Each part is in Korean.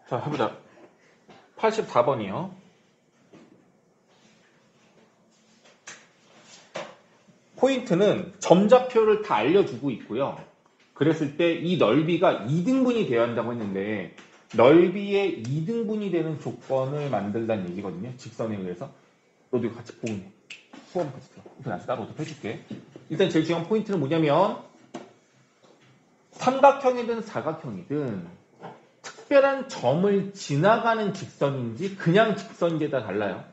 자, 해보자. 84번이요. 포인트는 점좌표를 다 알려주고 있고요. 그랬을 때 이 넓이가 2등분이 되어야 한다고 했는데 넓이의 2등분이 되는 조건을 만들다는 얘기거든요. 직선에 의해서. 너도 이거 같이 보고 수업 같이 들어. 이거 나중에 따로 어떻게 해줄게. 일단 제일 중요한 포인트는 뭐냐면 삼각형이든 사각형이든 특별한 점을 지나가는 직선인지 그냥 직선인지에 따라 달라요.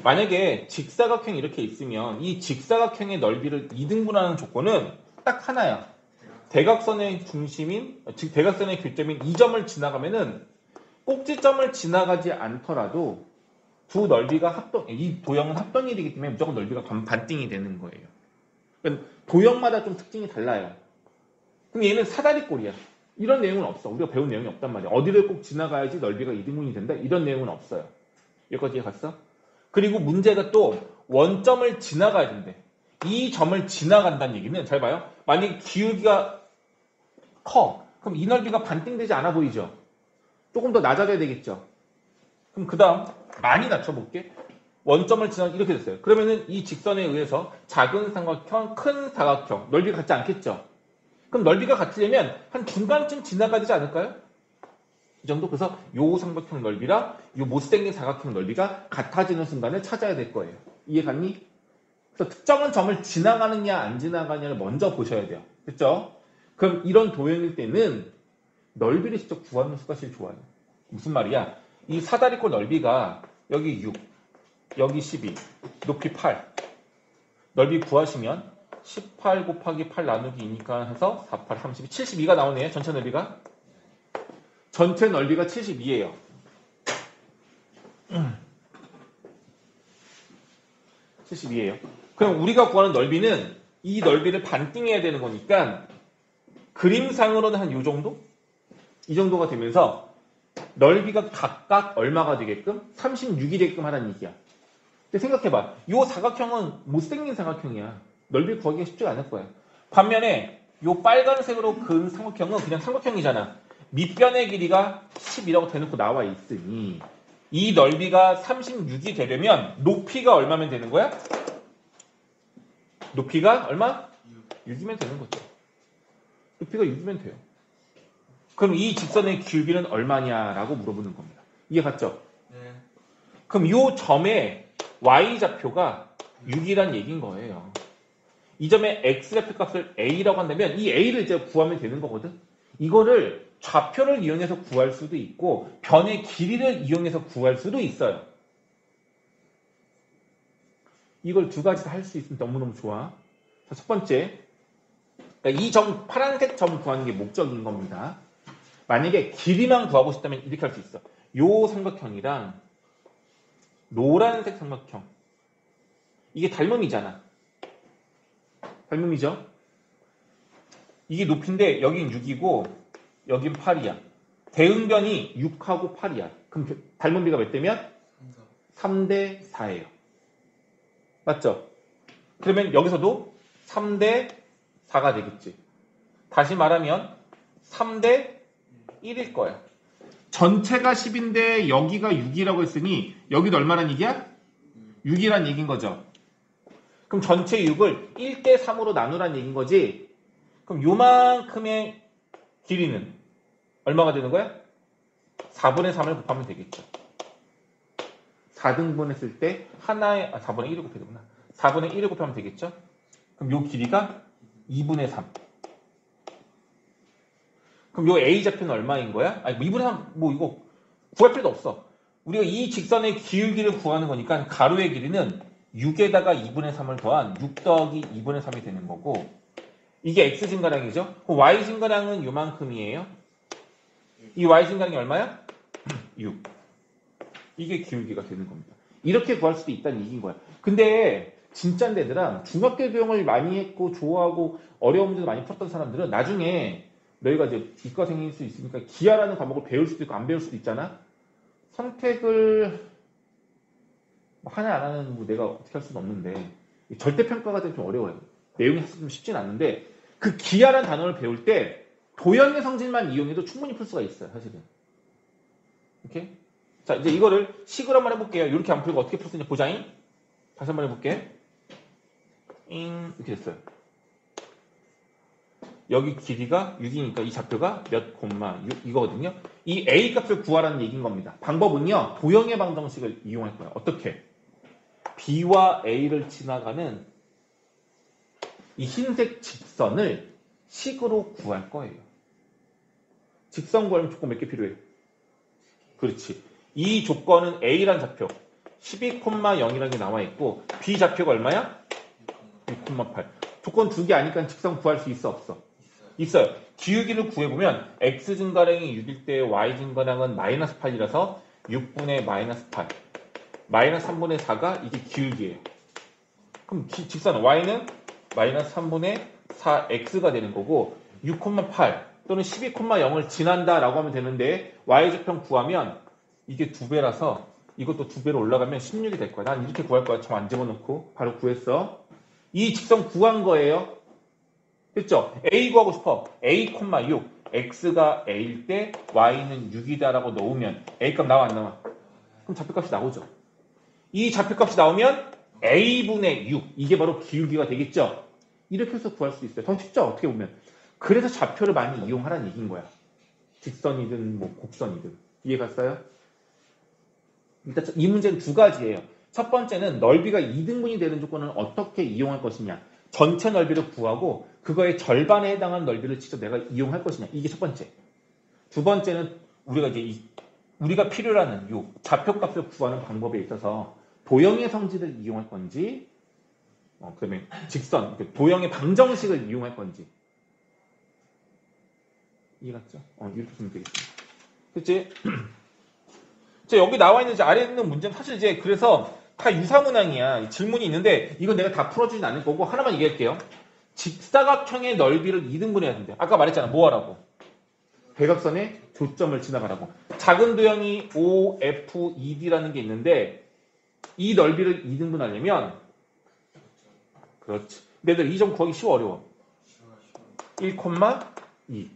만약에 직사각형이 이렇게 있으면 이 직사각형의 넓이를 2등분하는 조건은 딱 하나야. 대각선의 중심인, 즉 대각선의 교점인 이 점을 지나가면은 꼭지점을 지나가지 않더라도 두 넓이가 이 도형은 합동일이기 때문에 무조건 넓이가 반띵이 되는 거예요. 그러니까 도형마다 좀 특징이 달라요. 그럼 얘는 사다리꼴이야. 이런 내용은 없어. 우리가 배운 내용이 없단 말이야. 어디를 꼭 지나가야지 넓이가 2등분이 된다? 이런 내용은 없어요. 여기까지 갔어? 그리고 문제가 또 원점을 지나가야 된대. 이 점을 지나간다는 얘기는 잘 봐요. 만약에 기울기가 커. 그럼 이 넓이가 반띵되지 않아 보이죠? 조금 더 낮아져야 되겠죠? 그럼 그 다음 많이 낮춰볼게. 원점을 지나가 이렇게 됐어요. 그러면은 이 직선에 의해서 작은 삼각형, 큰 사각형 넓이가 같지 않겠죠? 그럼 넓이가 같으려면 한 중간쯤 지나가야 되지 않을까요? 이 정도. 그래서 요 삼각형 넓이랑 요 못생긴 사각형 넓이가 같아지는 순간을 찾아야 될 거예요. 이해 갔니? 그래서 특정한 점을 지나가느냐 안 지나가느냐를 먼저 보셔야 돼요. 그렇죠? 그럼 이런 도형일 때는 넓이를 직접 구하는 수가 제일 좋아요. 무슨 말이야? 이 사다리꼴 넓이가 여기 6, 여기 12, 높이 8. 넓이 구하시면 18 곱하기 8 나누기 2니까 해서 4, 8, 32, 72가 나오네요. 전체 넓이가. 전체 넓이가 72예요. 72예요. 그럼 우리가 구하는 넓이는 이 넓이를 반띵해야 되는 거니까 그림상으로는 한 요 정도? 이 정도가 되면서 넓이가 각각 얼마가 되게끔? 36이 되게끔 하라는 얘기야. 근데 생각해봐. 요 사각형은 못생긴 사각형이야. 넓이 구하기가 쉽지 않을 거야. 반면에 요 빨간색으로 그은 삼각형은 그냥 삼각형이잖아. 밑변의 길이가 10이라고 대놓고 나와 있으니 이 넓이가 36이 되려면 높이가 얼마면 되는 거야? 높이가 얼마? 6이면 되는 거죠. 높이가 6이면 돼요. 그럼 이 직선의 길이는 얼마냐라고 물어보는 겁니다. 이해 갔죠? 네. 그럼 이 점의 y좌표가 6이란 얘기인 거예요. 이 점의 x좌표 값을 a라고 한다면 이 a를 이제 구하면 되는 거거든. 이거를 좌표를 이용해서 구할 수도 있고 변의 길이를 이용해서 구할 수도 있어요. 이걸 두 가지 다 할 수 있으면 너무너무 좋아. 자, 첫 번째, 그러니까 이 점, 파란색 점 구하는 게 목적인 겁니다. 만약에 길이만 구하고 싶다면 이렇게 할 수 있어. 요 삼각형이랑 노란색 삼각형. 이게 닮음이잖아. 닮음이죠? 이게 높이인데 여긴 6이고 여긴 8이야. 대응변이 6하고 8이야. 그럼 닮음비가 몇 대면? 3대 4예요. 맞죠? 그러면 여기서도 3대 4가 되겠지. 다시 말하면 3대 1일 거야. 전체가 10인데 여기가 6이라고 했으니 여기도 얼마란 얘기야? 6이란 얘기인 거죠. 그럼 전체 6을 1대 3으로 나누란 얘기인 거지. 그럼 요만큼의 길이는 얼마가 되는 거야? 4분의 3을 곱하면 되겠죠. 4등분 했을 때 하나에 4분의 1을 곱해야 되구나. 4분의 1을 곱하면 되겠죠. 그럼 요 길이가 2분의 3. 그럼 요 A좌표는 얼마인 거야? 아니, 2분의 3, 뭐 이거 구할 필요도 없어. 우리가 이 직선의 기울기를 구하는 거니까 가로의 길이는 6에다가 2분의 3을 더한 6 더하기 2분의 3이 되는 거고 이게 X 증가량이죠? 그럼 Y 증가량은 요만큼이에요. 이 Y 증가량이 얼마야? 6. 이게 기울기가 되는 겁니다. 이렇게 구할 수도 있다는 얘기인 거야. 근데 진짜인데 얘들아 중학교 교육을 많이 했고 좋아하고 어려운 문제도 많이 풀었던 사람들은 나중에 너희가 이제 이과생일 수 있으니까 기하라는 과목을 배울 수도 있고 안 배울 수도 있잖아. 선택을 하냐 안 하는 뭐 내가 어떻게 할 수는 없는데 절대평가가 좀 어려워요. 내용이 사실 좀 쉽진 않는데 그 기하라는 단어를 배울 때 도형의 성질만 이용해도 충분히 풀 수가 있어요. 사실은. 이렇게. 자, 이제 이거를 식으로 한번 해볼게요. 이렇게 안 풀고 어떻게 풀었는지 보자잉. 다시 한번 해볼게. 이렇게 됐어요. 여기 길이가 6이니까 이 좌표가 몇 콤마 6 이거거든요. 이 A 값을 구하라는 얘기인 겁니다. 방법은요. 도형의 방정식을 이용할 거예요. 어떻게? B와 A를 지나가는 이 흰색 직선을 식으로 구할 거예요. 직선 구하려면 조건 몇 개 필요해? 그렇지. 이 조건은 A란 좌표 12,0이라는 게 나와 있고 B 좌표가 얼마야? 6,8. 조건 두 개 아니까 직선 구할 수 있어 없어? 있어요. 기울기를 구해보면 x 증가량이 6일 때 y 증가량은 마이너스 8이라서 6분의 마이너스 8 마이너스 3분의 4가 이게 기울기예요. 그럼 직선 y는 마이너스 3분의 4x가 되는 거고 6,8 또는 12,0을 지난다 라고 하면 되는데 y좌편 구하면 이게 2배라서 이것도 2배로 올라가면 16이 될 거야. 난 이렇게 구할 거야. 점 안 집어넣고 바로 구했어. 이 직선 구한 거예요. 됐죠? A 구하고 싶어. A, 6 x가 A일 때 y는 6이다 라고 넣으면 A값 나와 안 나와? 그럼 좌표값이 나오죠. 이 좌표값이 나오면 A분의 6 이게 바로 기울기가 되겠죠? 이렇게 해서 구할 수 있어요. 더 쉽죠? 어떻게 보면. 그래서 좌표를 많이 이용하라는 얘기인 거야. 직선이든 뭐 곡선이든. 이해 갔어요? 일단 이 문제는 두 가지예요. 첫 번째는 넓이가 2등분이 되는 조건을 어떻게 이용할 것이냐. 전체 넓이를 구하고 그거의 절반에 해당하는 넓이를 직접 내가 이용할 것이냐. 이게 첫 번째. 두 번째는 우리가 필요로 하는 요 좌표값을 구하는 방법에 있어서 도형의 성질을 이용할 건지 그다음에 직선, 도형의 방정식을 이용할 건지. 이해갔죠? 이렇게 보면 되겠습니다. 그치? 여기 나와 있는 아래에 있는 문제는 사실 이제 그래서 다 유사문항이야. 질문이 있는데 이건 내가 다 풀어주진 않을 거고 하나만 얘기할게요. 직사각형의 넓이를 2등분해야 된대. 아까 말했잖아. 뭐 하라고? 대각선의 교점을 지나가라고. 작은 도형이 O, F, ED라는 게 있는데 이 넓이를 2등분하려면 그렇지. 근데 이 점 구하기 쉬워 어려워? 1,2.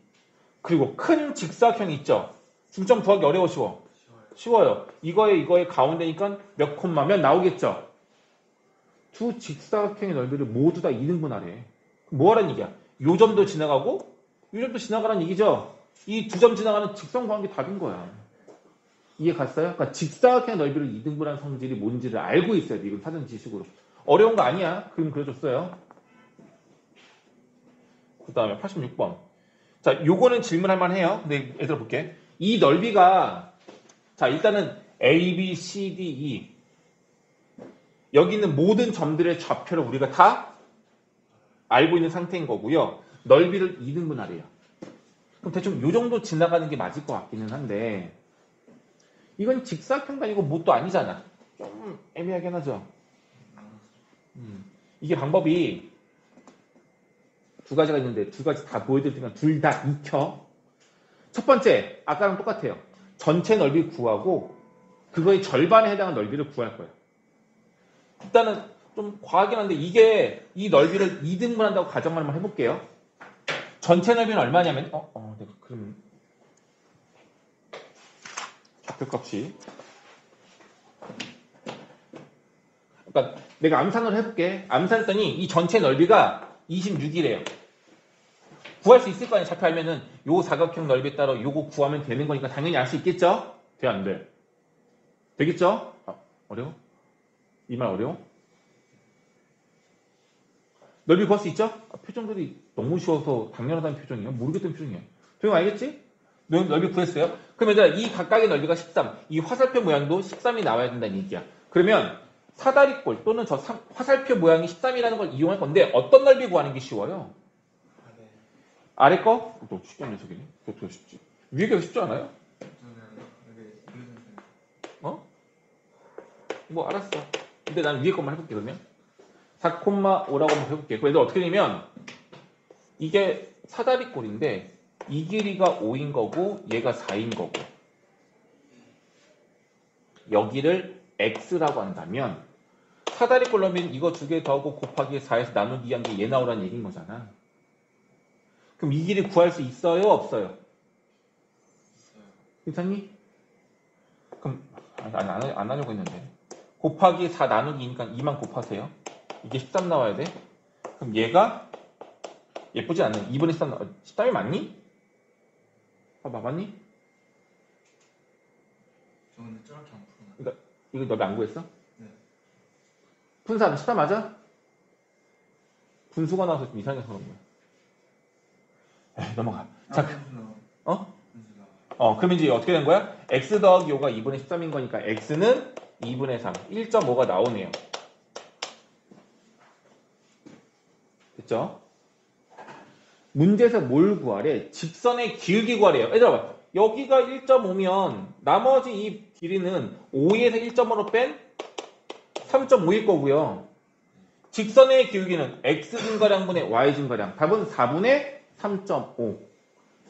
그리고 큰 직사각형이 있죠. 중점 구하기 어려워 쉬워? 쉬워요. 이거의 가운데니까 몇 콤마면 나오겠죠. 두 직사각형의 넓이를 모두 다 2등분하래. 뭐 하라는 얘기야? 요 점도 지나가고 요 점도 지나가라는 얘기죠. 이 두 점 지나가는 직선 구한 게 답인 거야. 이해 갔어요? 그러니까 직사각형의 넓이를 2등분한 성질이 뭔지를 알고 있어야 돼. 이건 사전 지식으로. 어려운 거 아니야. 그림 그려줬어요. 그 다음에 86번. 자, 요거는 질문할 만해요. 근데 얘들아 볼게. 이 넓이가 자, 일단은 A, B, C, D, E 여기 있는 모든 점들의 좌표를 우리가 다 알고 있는 상태인 거고요. 넓이를 2등분하래요. 그럼 대충 요 정도 지나가는 게 맞을 것 같기는 한데 이건 직사각형도 아니고 뭣도 아니잖아. 좀 애매하긴 하죠. 이게 방법이 두 가지가 있는데 두 가지 다 보여드릴 테니까 둘 다 익혀. 첫 번째, 아까랑 똑같아요. 전체 넓이 구하고 그거의 절반에 해당하는 넓이를 구할 거예요. 일단은 좀 과하긴 한데 이게 이 넓이를 2등분한다고 가정을 한번 해볼게요. 전체 넓이는 얼마냐면 네, 그럼 좌표값이 그러니까 내가 암산을 해볼게. 암산했더니 이 전체 넓이가 26이래요. 구할 수 있을 거 아니야. 좌표 알면은 요 사각형 넓이에 따라 요거 구하면 되는 거니까 당연히 알 수 있겠죠? 돼, 안 돼? 되겠죠? 어려워? 이 말 어려워? 넓이 구할 수 있죠? 표정들이 너무 쉬워서 당연하다는 표정이야. 모르겠다는 표정이야. 도영 알겠지? 넓이 구했어요? 그러면 얘들아, 이 각각의 넓이가 13. 이 화살표 모양도 13이 나와야 된다는 얘기야. 그러면 사다리꼴 또는 저 화살표 모양이 13이라는 걸 이용할 건데 어떤 넓이 구하는 게 쉬워요? 아래 거? 너 쉽지 않네, 저기는. 그거 더 쉽지. 위에 게 쉽지 않아요? 뭐, 알았어. 근데 난 위에 것만 해볼게, 그러면. 4,5라고 한번 해볼게. 그래서 어떻게 되냐면, 이게 사다리꼴인데, 이 길이가 5인 거고, 얘가 4인 거고. 여기를 x라고 한다면, 사다리꼴 넣으면 이거 두 개 더하고 곱하기 4에서 나누기 한 게 얘 나오라는 얘기인 거잖아. 그럼 이 길이 구할 수 있어요? 없어요? 괜찮니? 그럼 안 하려고 했는데 곱하기 4 나누기니까 2만 곱하세요. 이게 13 나와야 돼. 그럼 얘가 예쁘지 않네. 2분의 13 13이 맞니? 봐봐 맞니? 저 근데 저렇게 안 푸나? 그러니까 이거 너왜 안 구했어? 네. 분산 13 맞아? 분수가 나와서 좀 이상해서 그런 거야. 에이, 넘어가. 자, 어? 그러면 이제 어떻게 된 거야? x 더하기 5가 2분의 13인 거니까 x는 2분의 3, 1.5가 나오네요. 됐죠? 문제에서 뭘 구하래? 직선의 기울기 구하래요. 얘들아 봐. 여기가 1.5면 나머지 이 길이는 5에서 1.5로 뺀 3.5일 거고요. 직선의 기울기는 x증가량분의 y증가량. 답은 4분의 3.5.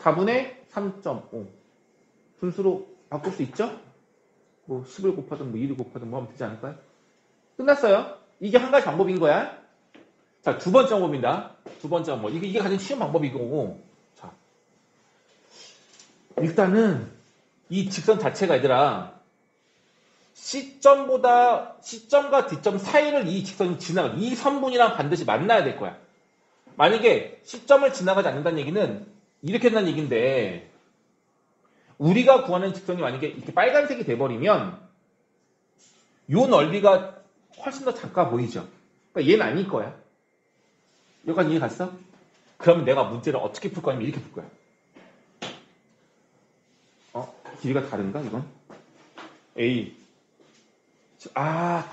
4분의 3.5. 분수로 바꿀 수 있죠? 뭐 10을 곱하든 뭐 1을 곱하든 뭐 하면 되지 않을까요? 끝났어요. 이게 한 가지 방법인 거야. 자, 두 번째 방법입니다. 두 번째 방법. 이게 가장 쉬운 방법이고. 자, 일단은 이 직선 자체가 얘들아 C점과 D점 사이를 이 직선이 지나가. 이 선분이랑 반드시 만나야 될 거야. 만약에 C점을 지나가지 않는다는 얘기는 이렇게 된다는 얘기인데 우리가 구하는 직선이 만약에 이렇게 빨간색이 돼버리면 요 넓이가 훨씬 더 작아 보이죠? 그러니까 얘는 아닐 거야. 여기까지 이해 갔어? 그러면 내가 문제를 어떻게 풀 거냐면 이렇게 풀 거야. 길이가 다른가 이건? A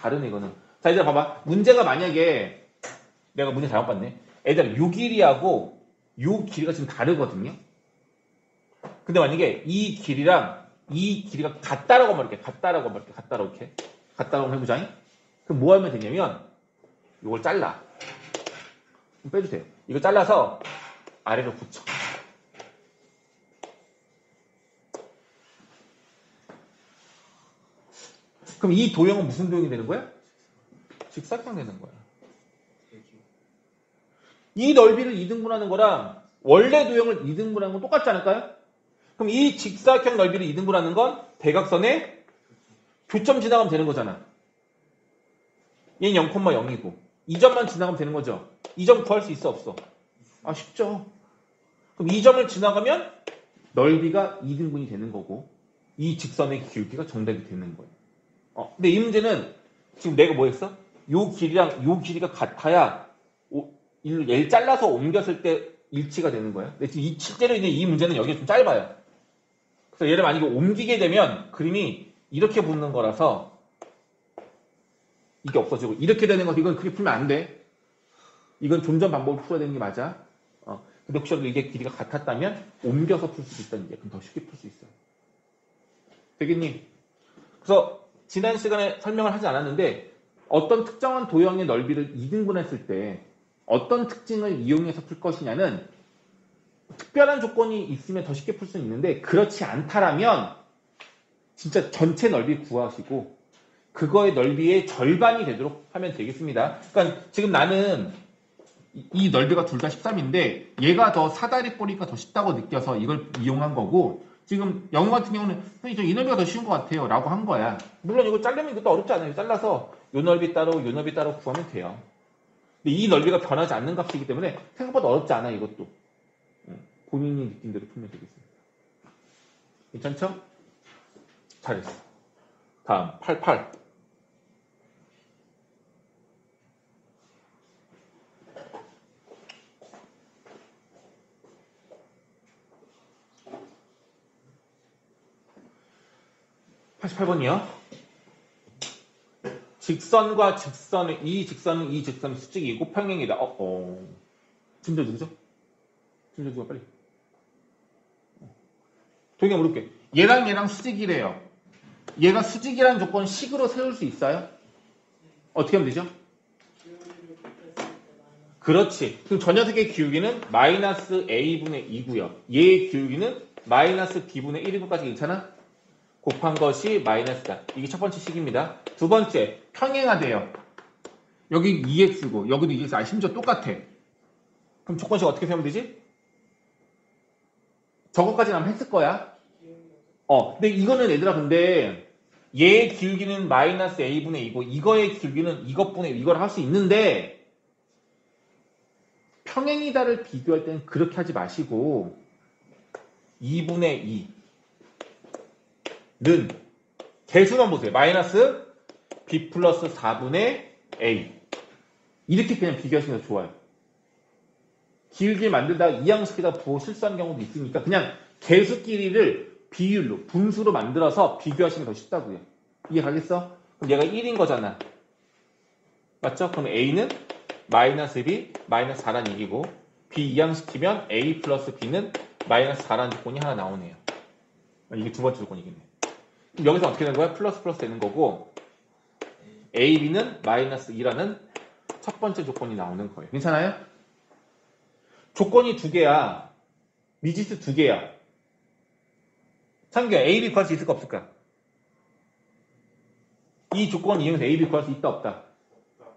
다르네 이거는. 자 이제 봐봐. 문제가 만약에 내가 문제 잘못 봤네. 애들 요 길이하고 요 길이가 지금 다르거든요. 근데 만약에 이 길이랑 이 길이가 같다라고 하면 이렇게 같다라고 하면 해보자. 그럼 뭐 하면 되냐면 요걸 잘라. 빼주세요. 이거 잘라서 아래로 붙여. 그럼 이 도형은 무슨 도형이 되는 거야? 직사각 되는 거야. 이 넓이를 2등분하는 거랑 원래 도형을 2등분하는 건 똑같지 않을까요? 그럼 이 직사각 넓이를 2등분하는 건 대각선의 교점 지나가면 되는 거잖아. 얘는 0,0이고 2점만 지나가면 되는 거죠. 2점 구할 수 있어 없어? 쉽죠. 그럼 2점을 지나가면 넓이가 2등분이 되는 거고 이 직선의 기울기가 정답이 되는 거예요. 근데 이 문제는 지금 내가 뭐 했어? 요 길이랑 요 길이가 같아야 얘를 잘라서 옮겼을 때 일치가 되는 거야. 근데 지금 실제로 이 문제는 여기가 좀 짧아요. 그래서 얘를 만약에 옮기게 되면 그림이 이렇게 붙는 거라서 이게 없어지고 이렇게 되는 거 이건 그렇게 풀면 안 돼. 이건 존전 방법을 풀어야 되는 게 맞아. 근데 혹시라도 이게 길이가 같았다면 옮겨서 풀 수 있다는 게 그럼 더 쉽게 풀 수 있어요. 되겠니? 그래서 지난 시간에 설명을 하지 않았는데 어떤 특정한 도형의 넓이를 2등분했을 때 어떤 특징을 이용해서 풀 것이냐는 특별한 조건이 있으면 더 쉽게 풀 수는 있는데 그렇지 않다라면 진짜 전체 넓이 구하시고 그거의 넓이의 절반이 되도록 하면 되겠습니다. 그러니까 지금 나는 이 넓이가 둘 다 13인데 얘가 더 사다리 꼬리가 더 쉽다고 느껴서 이걸 이용한 거고 지금 영어 같은 경우는 선생님 이 넓이가 더 쉬운 것 같아요 라고 한 거야. 물론 이거 자르면 이것도 어렵지 않아요. 잘라서 요 넓이 따로 요 넓이 따로 구하면 돼요. 근데 이 넓이가 변하지 않는 값이기 때문에 생각보다 어렵지 않아 이것도. 본인이 느낀 대로 풀면 되겠습니다. 괜찮죠? 잘했어. 다음 88. (88번이요) 직선과 직선의 이 직선은 수직이고 평행이다. 진짜 누구죠? 진짜 누가 빨리. 동이가 물을게. 얘랑 수직이래요. 얘가 수직이라는 조건 식으로 세울 수 있어요? 어떻게 하면 되죠? 그렇지. 그럼 저 녀석의 기울기는 마이너스 a분의 2고요. 얘의 기울기는 마이너스 b분의 1이고까지 괜찮아? 곱한 것이 마이너스다. 이게 첫 번째 식입니다. 두 번째, 평행하대요. 여기 2x고 여기도 2x. 심지어 똑같아. 그럼 조건식 어떻게 세우면 되지? 저것까지는 아마 했을 거야. 근데 이거는 얘들아 근데 얘의 기울기는 마이너스 a분의 2고 이거의 기울기는 이것분의 이걸 할 수 있는데 평행이다를 비교할 때는 그렇게 하지 마시고 2분의 2는 개수만 보세요. 마이너스 b 플러스 4분의 a 이렇게 그냥 비교하시면 더 좋아요. 기울기를 만들다가 이 양식에다 부호 실수한 경우도 있으니까 그냥 개수끼리를 비율로 분수로 만들어서 비교하시면 더 쉽다고요. 이해 가겠어? 그럼 얘가 1인 거잖아. 맞죠? 그럼 a는 마이너스 b 마이너스 4라는 얘기고 b 이항시키면 a 플러스 b는 마이너스 4라는 조건이 하나 나오네요. 이게 두 번째 조건이겠네. 그럼 여기서 어떻게 되는 거야? 플러스 플러스 되는 거고 a, b는 마이너스 2라는 첫 번째 조건이 나오는 거예요. 괜찮아요? 조건이 두 개야. 미지수 두 개야. 창규야, a, b 구할 수 있을까 없을까? 이 조건 이용해서 a, b 구할 수 있다 없다?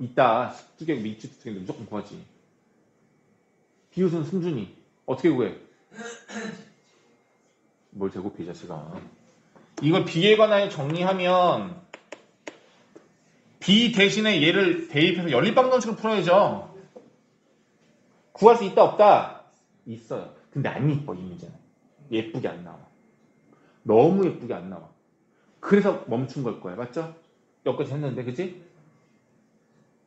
있다. 두 개 미지수 두 개인데 무조건 구하지. 비웃은 승준이 어떻게 구해? 뭘 제곱해 이 자식아. 이걸 b에 관하여 정리하면 b 대신에 얘를 대입해서 연립방정식을 풀어야죠. 구할 수 있다 없다? 있어요. 근데 안 이뻐 이 문제는. 예쁘게 안 나와. 너무 예쁘게 안 나와. 그래서 멈춘 걸 거야. 맞죠? 여기까지 했는데 그치?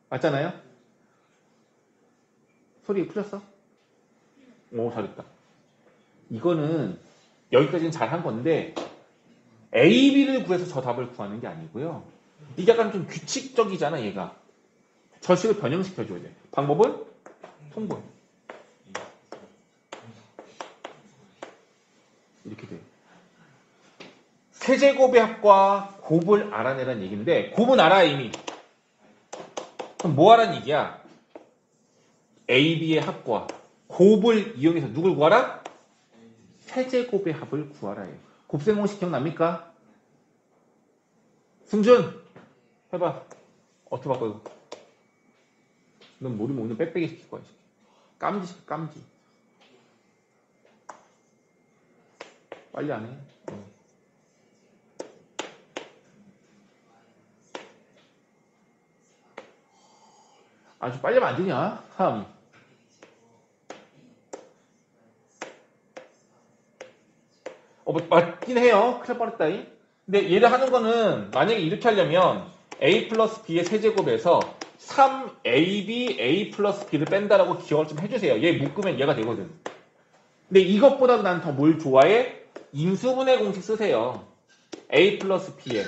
맞잖아요? 소리 풀렸어? 오 잘했다. 이거는 여기까지는 잘 한 건데 A, B를 구해서 저 답을 구하는 게 아니고요. 이게 약간 좀 규칙적이잖아 얘가. 저식을 변형시켜줘야 돼. 방법은 통분. 이렇게 돼요. 세제곱의 합과 곱을 알아내라는 얘기인데 곱은 알아 이미. 그럼 뭐 하라는 얘기야? A, B의 합과 곱을 이용해서 누굴 구하라? 세제곱의 합을 구하라예요. 곱셈 공식 기억납니까? 승준 해봐. 어떻게 바꿔 이거? 넌 모르면 오늘 빽빽이 시킬 거야. 깜지 시켜 깜지. 빨리 안 해. 아주 빨리 하면 안 되냐? 참. 맞긴 해요. 큰일 뻔했다잉. 근데 얘를 하는 거는 만약에 이렇게 하려면 a 플러스 b의 세제곱에서 3ab a 플러스 b를 뺀다라고 기억을 좀 해주세요. 얘 묶으면 얘가 되거든. 근데 이것보다도 난 더 뭘 좋아해? 인수분해 공식 쓰세요. a 플러스 b에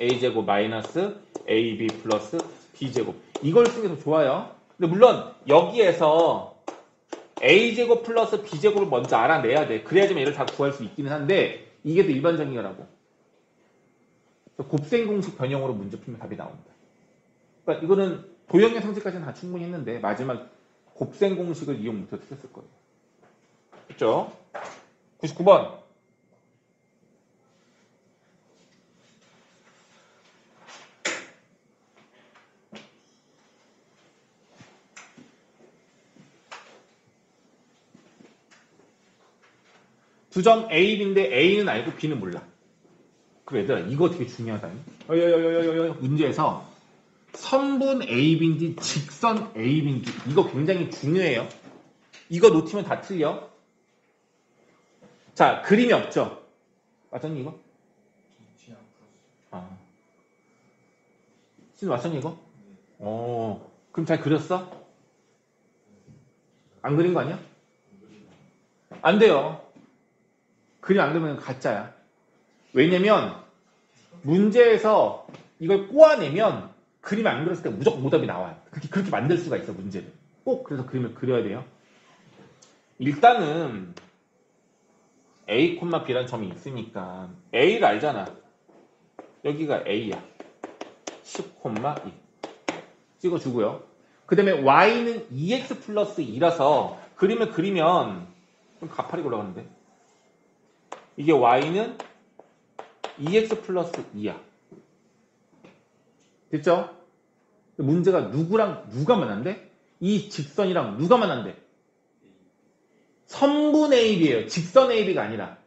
a제곱 마이너스 ab 플러스 b제곱 이걸 쓰는 게 더 좋아요. 근데 물론 여기에서 a제곱 플러스 b제곱을 먼저 알아내야 돼. 그래야지만 얘를 다 구할 수 있기는 한데 이게 더 일반적인 거라고. 곱셈 공식 변형으로 문제 풀면 답이 나옵니다. 그러니까 이거는 도형의 성질까지는 다 충분히 했는데 마지막 곱셈 공식을 이용 못해서 틀렸을 거예요. 그렇죠? 99번. 두 점 A, B인데 A는 알고 B는 몰라. 그래 얘들아 이거 되게 중요하다. 문제에서 선분 A, B인지 직선 A, B인지 이거 굉장히 중요해요. 이거 놓치면 다 틀려. 자 그림이 없죠? 맞췄니 이거? 아. 신 맞췄니 이거? 그럼 잘 그렸어? 안 그린 거 아니야? 안 돼요. 그림 안 그리면 가짜야. 왜냐면 문제에서 이걸 꼬아내면 그림 안 그렸을 때 무조건 오답이 나와요. 그렇게 만들 수가 있어 문제를. 꼭 그래서 그림을 그려야 돼요. 일단은 A, B라는 점이 있으니까 A를 알잖아. 여기가 A야. 10,2 찍어주고요. 그 다음에 Y는 2X 플러스 2라서 그림을 그리면 좀 가파르게 올라가는데 이게 Y는 2X 플러스 2야. 됐죠? 문제가 누구랑 누가 만난대? 이 직선이랑 누가 만난대? 선분 AB예요. 직선 AB가 아니라.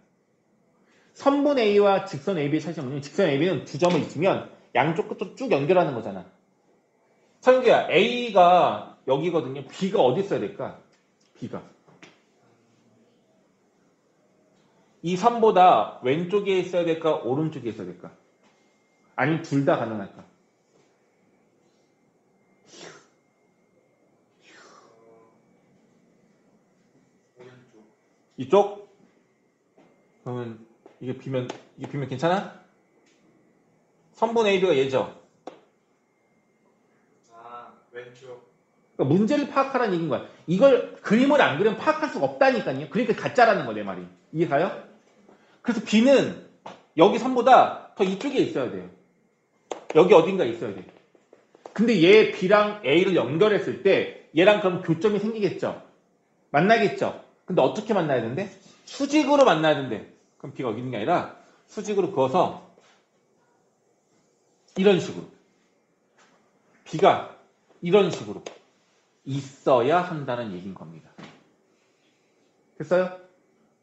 선분 A와 직선 AB의 차이점은 뭐냐면 직선 AB는 두 점을 있으면 양쪽 끝으로 쭉 연결하는 거잖아. 창규야, A가 여기거든요. B가 어디 있어야 될까? B가. 이 선보다 왼쪽에 있어야 될까? 오른쪽에 있어야 될까? 아니면 둘 다 가능할까? 오른쪽. 이쪽? 그러면 이게 비면 괜찮아? 선분 AB가 얘죠. 아, 왼쪽. 그러니까 문제를 파악하라는 얘기인 거야. 이걸 그림을 안 그리면 파악할 수가 없다니까요. 그러니까 가짜라는 거야, 내 말이. 이해가요? 그래서 B는 여기 선보다 더 이쪽에 있어야 돼요. 여기 어딘가에 있어야 돼. 근데 얘 B랑 A를 연결했을 때 얘랑 그럼 교점이 생기겠죠? 만나겠죠? 근데 어떻게 만나야 된대? 수직으로 만나야 된대. 그럼 B가 여기 있는 게 아니라 수직으로 그어서 이런 식으로. B가 이런 식으로 있어야 한다는 얘기인 겁니다. 됐어요?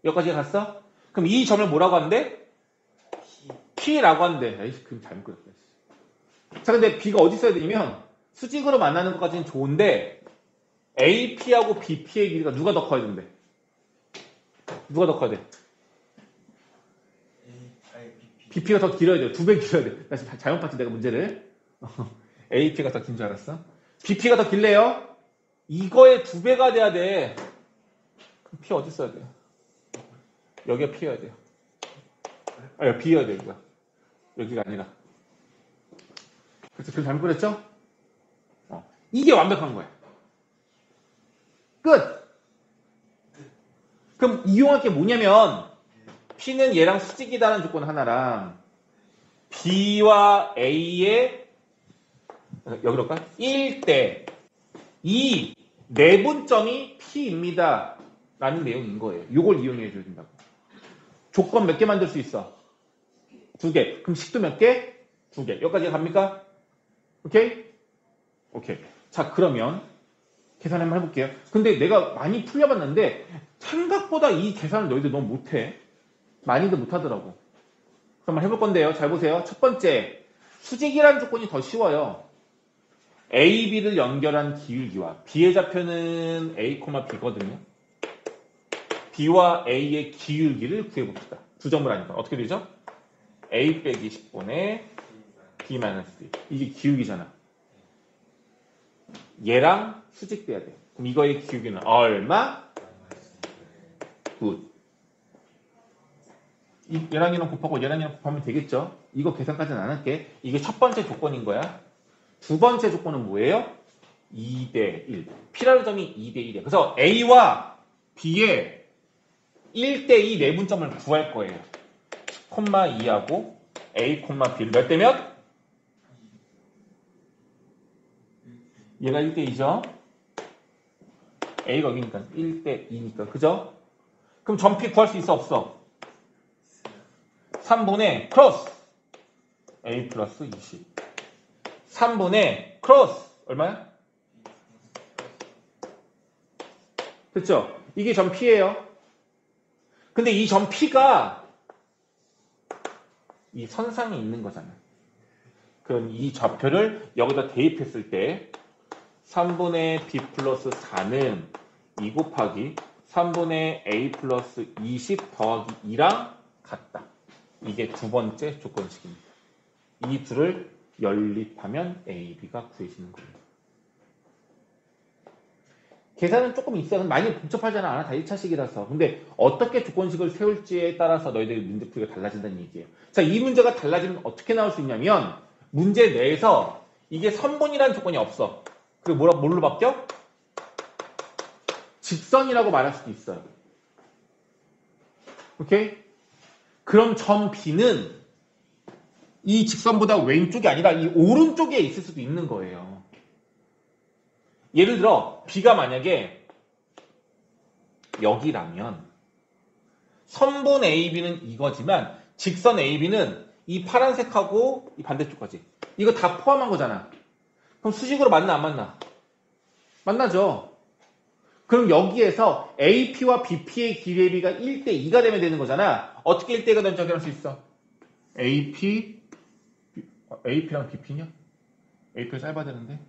여기까지 갔어? 그럼 이 점을 뭐라고 한대? P라고 한대. 에이씨, 그럼 잘못 그렸다. 자, 근데 B가 어디 있어야 되냐면 수직으로 만나는 것까지는 좋은데 AP하고 BP의 길이가 누가 더 커야 된대? 누가 더 커야 돼? BP가 더 길어야 돼요. 2배 길어야 돼. 나 지금 잘못 봤지, 내가 문제를. AP가 더 긴 줄 알았어. BP가 더 길래요? 이거의 2배가 돼야 돼. 그럼 P 어디 있어야 돼요? 여기가 P여야 돼요. 아, 여기 B여야 돼요, 이거. 여기가 아니라. 그래서 그걸 잘못 그렸죠? 이게 완벽한 거야. 끝! 그럼 이용할 게 뭐냐면 P는 얘랑 수직이다라는 조건 하나랑 B와 A의 여기로 갈까? 1대 2 내분점이 P입니다. 라는 내용인 거예요. 이걸 이용해 줘야 된다고. 조건 몇 개 만들 수 있어? 2개. 그럼 식도 몇 개? 2개. 여기까지 갑니까? 오케이? 오케이. 자, 그러면 계산 한번 해볼게요. 근데 내가 많이 풀려봤는데 생각보다 이 계산을 너희들 너무 못해. 많이들 못하더라고. 그럼 한번 해볼 건데요. 잘 보세요. 첫 번째, 수직이라는 조건이 더 쉬워요. A, B를 연결한 기울기와 B의 좌표는 A, B거든요. B와 A의 기울기를 구해봅시다. 두 점을 하니까 어떻게 되죠? A 빼기 10분의 B 마이너스 B. 이게 기울기잖아. 얘랑 수직돼야 돼. 그럼 이거의 기울기는 얼마? 굿. 얘랑 얘랑 곱하고 얘랑 얘랑 곱하면 되겠죠? 이거 계산까지는 안 할게. 이게 첫 번째 조건인 거야. 두 번째 조건은 뭐예요? 2대 1. P라는 점이 2대 1이야. 그래서 A와 B의 1대 2 내분점을 구할 거예요. 10,2하고 A, B를 몇 대 몇? 얘가 1대 2죠? A가 여기니까 1대 2니까. 그죠? 그럼 점 P 구할 수 있어? 없어? 3분의 크로스 A 플러스 20. 3분의 크로스 얼마야? 됐죠? 이게 점 P예요. 근데 이 점 P가 이 선상에 있는 거잖아. 그럼 이 좌표를 여기다 대입했을 때 3분의 B 플러스 4는 2 곱하기 3분의 A 플러스 20 더하기 2랑 같다. 이게 두 번째 조건식입니다. 이 둘을 연립하면 A, B가 구해지는 거예요. 계산은 조금 있어요. 많이 복잡하지는 않아. 다 1차식이라서. 근데 어떻게 조건식을 세울지에 따라서 너희들의 문제풀이가 달라진다는 얘기예요. 자, 이 문제가 달라지면 어떻게 나올 수 있냐면 문제 내에서 이게 선분이라는 조건이 없어. 그게 뭘로 바뀌어? 직선이라고 말할 수도 있어요. 오케이? 그럼 점 B는 이 직선보다 왼쪽이 아니라 이 오른쪽에 있을 수도 있는 거예요. 예를 들어 B가 만약에 여기라면 선분 AB는 이거지만 직선 AB는 이 파란색하고 이 반대쪽까지 이거 다 포함한 거잖아. 그럼 수직으로 만나 안 만나? 만나죠. 그럼 여기에서 AP와 BP의 길이의 비가 1대 2가 되면 되는 거잖아. 어떻게 1대 2가 되는지 확인할 수 있어? AP랑 BP냐? AP가 짧아야 되는데.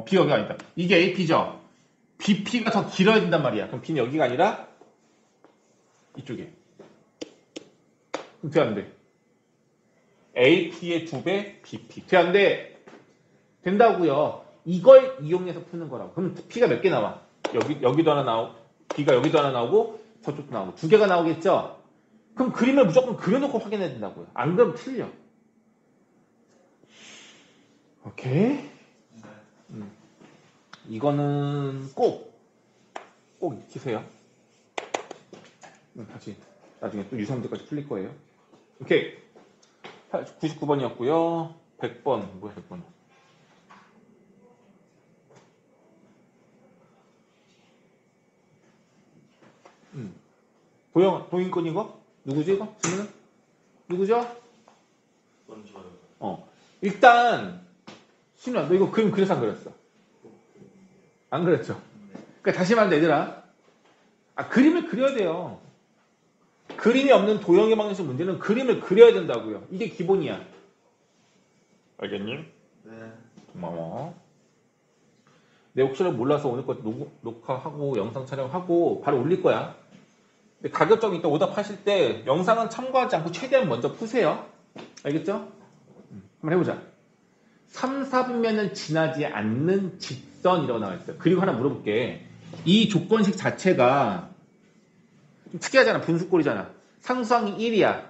B 여기가 아니다. 이게 AP죠? BP가 더 길어야 된단 말이야. 그럼 B는 여기가 아니라 이쪽에. 그럼 돼, 안 돼? AP의 2배 BP. 돼, 안 돼? 된다고요. 이걸 이용해서 푸는 거라고. 그럼 P가 몇 개 나와? 여기도 하나 나오고, B가 여기도 하나 나오고, 저쪽도 나오고. 2개가 나오겠죠? 그럼 그림을 무조건 그려놓고 확인해야 된다고요. 안 그러면 틀려. 오케이. 이거는 꼭 익히세요. 다시 나중에 또 유성문제까지 풀릴 거예요. 오케이. 99번이었고요. 100번. 뭐야 100번. 도인권 이거? 누구지 이거? 질문은? 누구죠? 일단 신우야 너 이거 그림 그래서 안 그렸어? 안 그랬죠? 그러니까 다시 말하면 얘들아 그림을 그려야 돼요. 그림이 없는 도형의 방정식 문제는 그림을 그려야 된다고요. 이게 기본이야. 알겠니? 네. 고마워. 내 혹시라도 몰라서 오늘 거 녹화하고 영상 촬영하고 바로 올릴 거야. 근데 가급적 이따 오답하실 때 영상은 참고하지 않고 최대한 먼저 푸세요. 알겠죠? 한번 해보자. 3, 4분면은 지나지 않는 직선이라고 나와 있어요. 그리고 하나 물어볼게. 이 조건식 자체가 좀 특이하잖아. 분수꼴이잖아. 상수항이 1이야.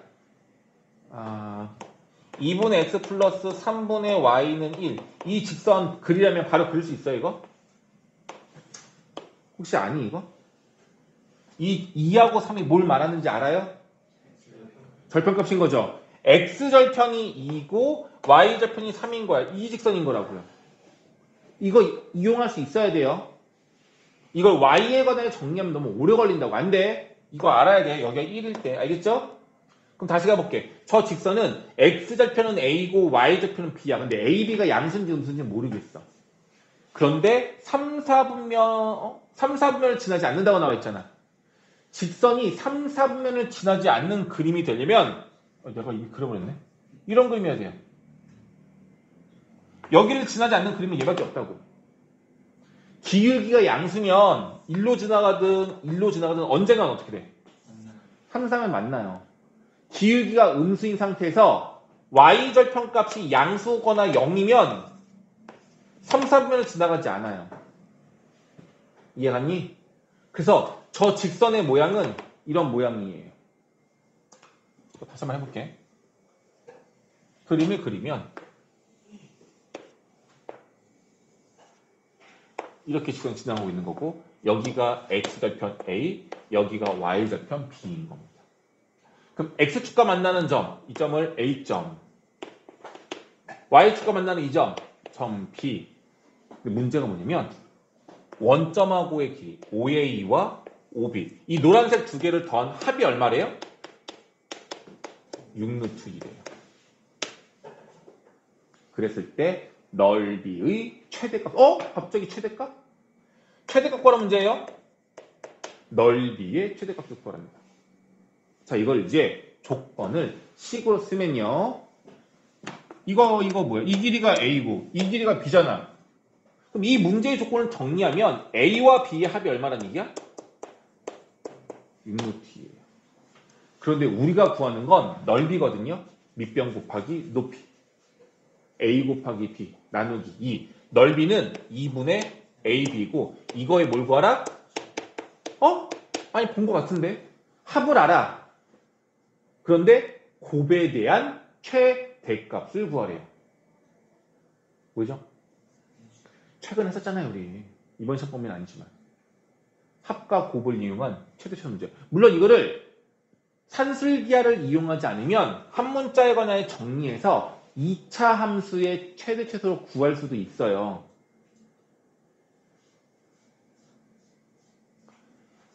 2분의 x 플러스 3분의 y는 1. 이 직선 그리려면 바로 그릴 수 있어요, 이거? 혹시 아니, 이거? 이 2하고 3이 뭘 말하는지 알아요? 절편값인 거죠. x절편이 2고 y절편이 3인 거야. 이 직선인 거라고요. 이거 이용할 수 있어야 돼요. 이걸 y에 관해 정리하면 너무 오래 걸린다고. 안 돼. 이거 알아야 돼. 여기가 1일 때. 알겠죠? 그럼 다시 가볼게. 저 직선은 x절편은 a고 y절편은 b야. 근데 a, b가 양수인지 음수인지 모르겠어. 그런데 3, 4분면을 지나지 않는다고 나와 있잖아. 직선이 3, 4분면을 지나지 않는 그림이 되려면 내가 이미 그려버렸네. 이런 그림이어야 돼요. 여기를 지나지 않는 그림은 얘밖에 없다고. 기울기가 양수면 일로 지나가든 언젠가는 어떻게 돼? 항상은 만나요. 기울기가 음수인 상태에서 y절편 값이 양수거나 0이면 3, 4분면을 지나가지 않아요. 이해갔니? 그래서 저 직선의 모양은 이런 모양이에요. 다시 한번 해볼게. 그림을 그리면 이렇게 직선이 지나가고 있는 거고 여기가 x절편 A, 여기가 y절편 B인 겁니다. 그럼 x축과 만나는 점, 이 점을 A점, y축과 만나는 이 점, 점 B. 근데 문제가 뭐냐면 원점하고의 길이 OA와 OB 이 노란색 두 개를 더한 합이 얼마래요? 6루트 1이래요. 그랬을 때 넓이의 최대값 갑자기 최대값? 최대값 구하라 문제예요? 넓이의 최대값을 구하랍니다. 자 이걸 이제 조건을 식으로 쓰면요 이거 뭐야? 이 길이가 A고 이 길이가 B잖아. 그럼 이 문제의 조건을 정리하면 A와 B의 합이 얼마라는 얘기야? 6루트예요. 그런데 우리가 구하는 건 넓이거든요. 밑변 곱하기 높이. A 곱하기 B 나누기 2. 넓이는 2분의 AB고 이거에 뭘 구하라? 아니 본 것 같은데. 합을 알아. 그런데 곱에 대한 최대값을 구하래요. 보이죠? 최근에 했었잖아요 우리. 이번 시험 범위는 아니지만. 합과 곱을 이용한 최대차 문제. 물론 이거를 산술기하를 이용하지 않으면 한 문자에 관하여 정리해서 2차 함수의 최대 최소를 구할 수도 있어요.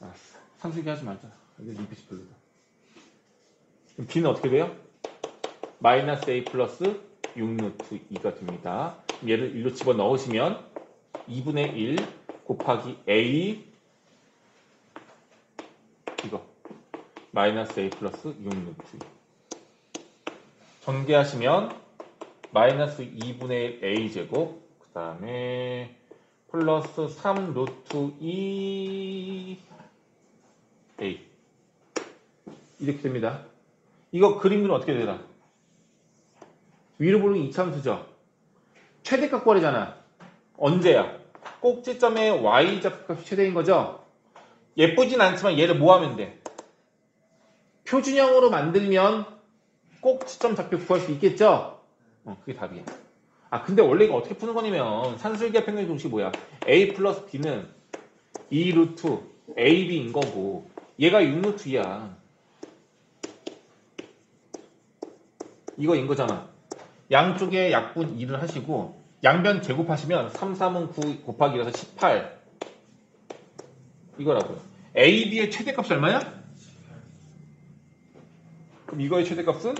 알았어. 산술기 하지 말자. 이게 리피트 별로다. 그럼 B는 어떻게 돼요? 마이너스 A 플러스 6루트 2가 됩니다. 얘를 일로 집어넣으시면 2분의 1 곱하기 A 이거 마이너스 A 플러스 6루트 전개하시면 마이너스 2분의 1 A제곱 그 다음에 플러스 3 루트 2 A 이렇게 됩니다. 이거 그림은 어떻게 되나? 위로 보는 2차함수죠. 최대값 구하래잖아. 언제야? 꼭지점의 y좌표값이 최대인 거죠? 예쁘진 않지만 얘를 뭐 하면 돼? 표준형으로 만들면 꼭지점 좌표 구할 수 있겠죠? 그게 답이야. 아 근데 원래 이거 어떻게 푸는 거냐면 산술기하 평균 공식이 뭐야? a 플러스 b는 2 루트 ab인 거고 얘가 6 루트야. 이거인 거잖아. 양쪽에 약분 2를 하시고 양변 제곱하시면 3, 3은 9 곱하기 1에서 18 이거라고요. AB의 최대값이 얼마야? 그럼 이거의 최대값은?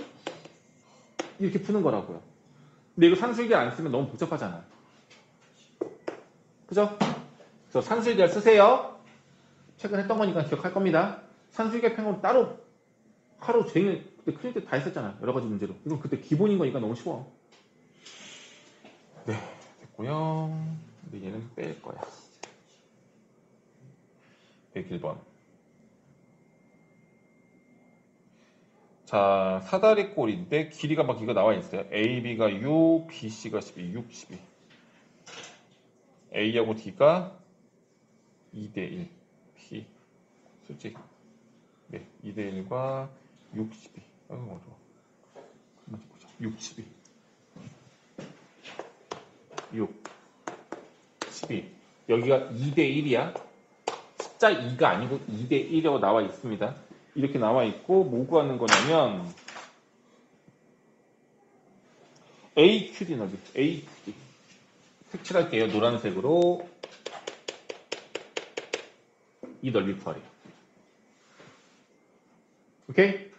이렇게 푸는 거라고요. 근데 이거 산술기를 안 쓰면 너무 복잡하잖아. 그죠? 그래서 산술기를 쓰세요. 최근 했던 거니까 기억할 겁니다. 산술기하 평균 따로 하루 종일 그때 클릴 때 다 했었잖아. 여러 가지 문제로. 이건 그때 기본인 거니까 너무 쉬워. 네, 됐고요. 근데 얘는 뺄 거야. 101번. 자, 사다리 꼴인데 길이가 막 이거 나와 있어요. AB가 6, BC가 12, 6, 12. A하고 D가 2대1. B. 수직. 네, 2대1과 6, 12. 어려워. 6, 12. 6, 12. 여기가 2대1이야. 숫자 2가 아니고 2대1이라고 나와 있습니다. 이렇게 나와 있고 뭐 구하는 거냐면 AQD 넓이. AQD. 색칠할게요. 노란색으로 이 넓이 구하래요. 오케이?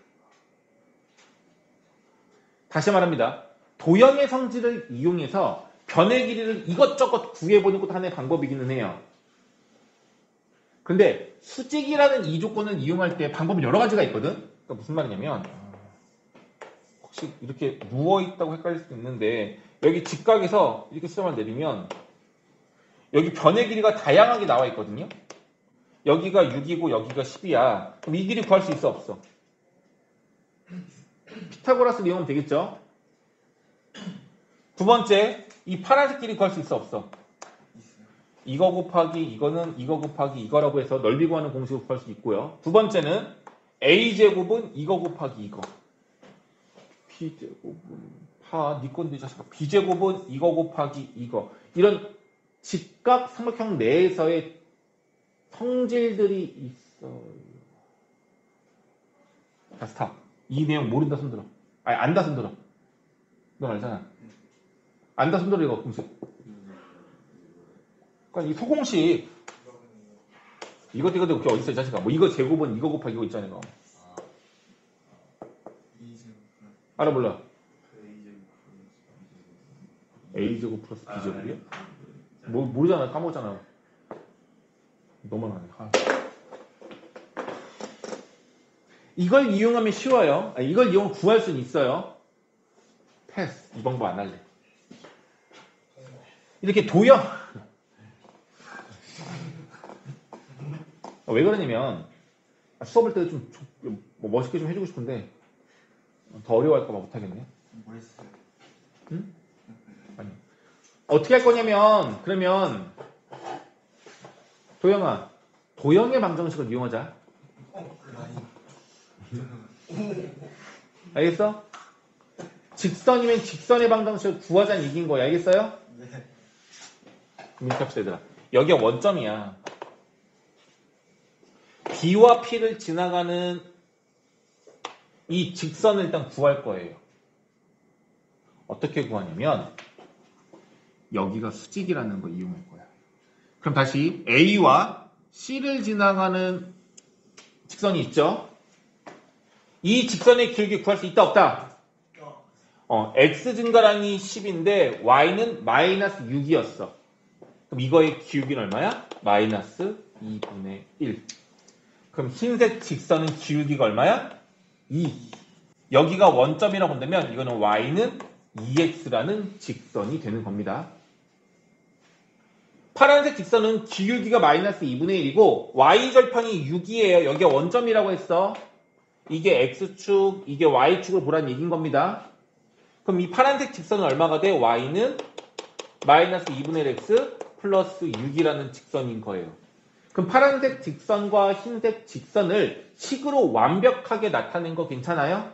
다시 말합니다. 도형의 성질을 이용해서 변의 길이를 이것저것 구해보는 것도 하나의 방법이기는 해요. 근데 수직이라는 이 조건을 이용할 때 방법은 여러 가지가 있거든. 그러니까 무슨 말이냐면 혹시 이렇게 누워있다고 헷갈릴 수도 있는데 여기 직각에서 이렇게 수렴을 내리면 여기 변의 길이가 다양하게 나와 있거든요. 여기가 6이고 여기가 10이야. 그럼 이 길이 구할 수 있어 없어? 피타고라스를 이용하면 되겠죠. 두 번째, 이 파란색 길이 구할 수 있어 없어? 이거 곱하기 이거는 이거 곱하기 이거라고 해서 넓이 구하는 공식을 구할 수 있고요. 두 번째는 A제곱은 이거 곱하기 이거. B제곱은 니 건데 자식아. B제곱은 이거 곱하기 이거. 이런 직각 삼각형 내에서의 성질들이 있어요. 자, 스탑. 이 내용 모른다 손들어. 아니 안다 손들어. 넌 알잖아. 안다 손들어 이거 공식. 그러니까 이 소공식 이거 어디 있어 이 자식아. 뭐 이거 제곱은 이거 곱하기 이거 있잖아 이거. 알아 몰라. A제곱 플러스 B제곱이야? 뭐 모르잖아. 까먹었잖아. 너만 하네. 이걸 이용하면 쉬워요. 이걸 이용하면 구할 수는 있어요. 패스. 이 방법 안 할래. 이렇게 도형. 왜 그러냐면 수업할 때도 좀 멋있게 좀 해주고 싶은데 더 어려워할까 봐 못하겠네. 응? 아니. 어떻게 할 거냐면 그러면 도형아 도형의 방정식을 이용하자. 알겠어? 직선이면 직선의 방정식을 구하자는 얘기인 거야. 알겠어요? 네. 이렇게 합시다 얘들아. 여기가 원점이야. B와 P를 지나가는 이 직선을 일단 구할 거예요. 어떻게 구하냐면 여기가 수직이라는 거 이용할 거야. 그럼 다시 A와 C를 지나가는 직선이 있죠? 이 직선의 길기 구할 수 있다 없다? X 증가량이 10인데 Y는 마이너스 6이었어. 그럼 이거의 기울기는 얼마야? 마이너스 2분의 1. 그럼 흰색 직선은 기울기가 얼마야? 2. 여기가 원점이라고 본다면 이거는 y는 2x라는 직선이 되는 겁니다. 파란색 직선은 기울기가 마이너스 2분의 1이고 y절편이 6이에요. 여기가 원점이라고 했어. 이게 x축, 이게 y축을 보라는 얘기인 겁니다. 그럼 이 파란색 직선은 얼마가 돼? y는 마이너스 2분의 1 x 플러스 6이라는 직선인 거예요. 그럼 파란색 직선과 흰색 직선을 식으로 완벽하게 나타낸 거 괜찮아요?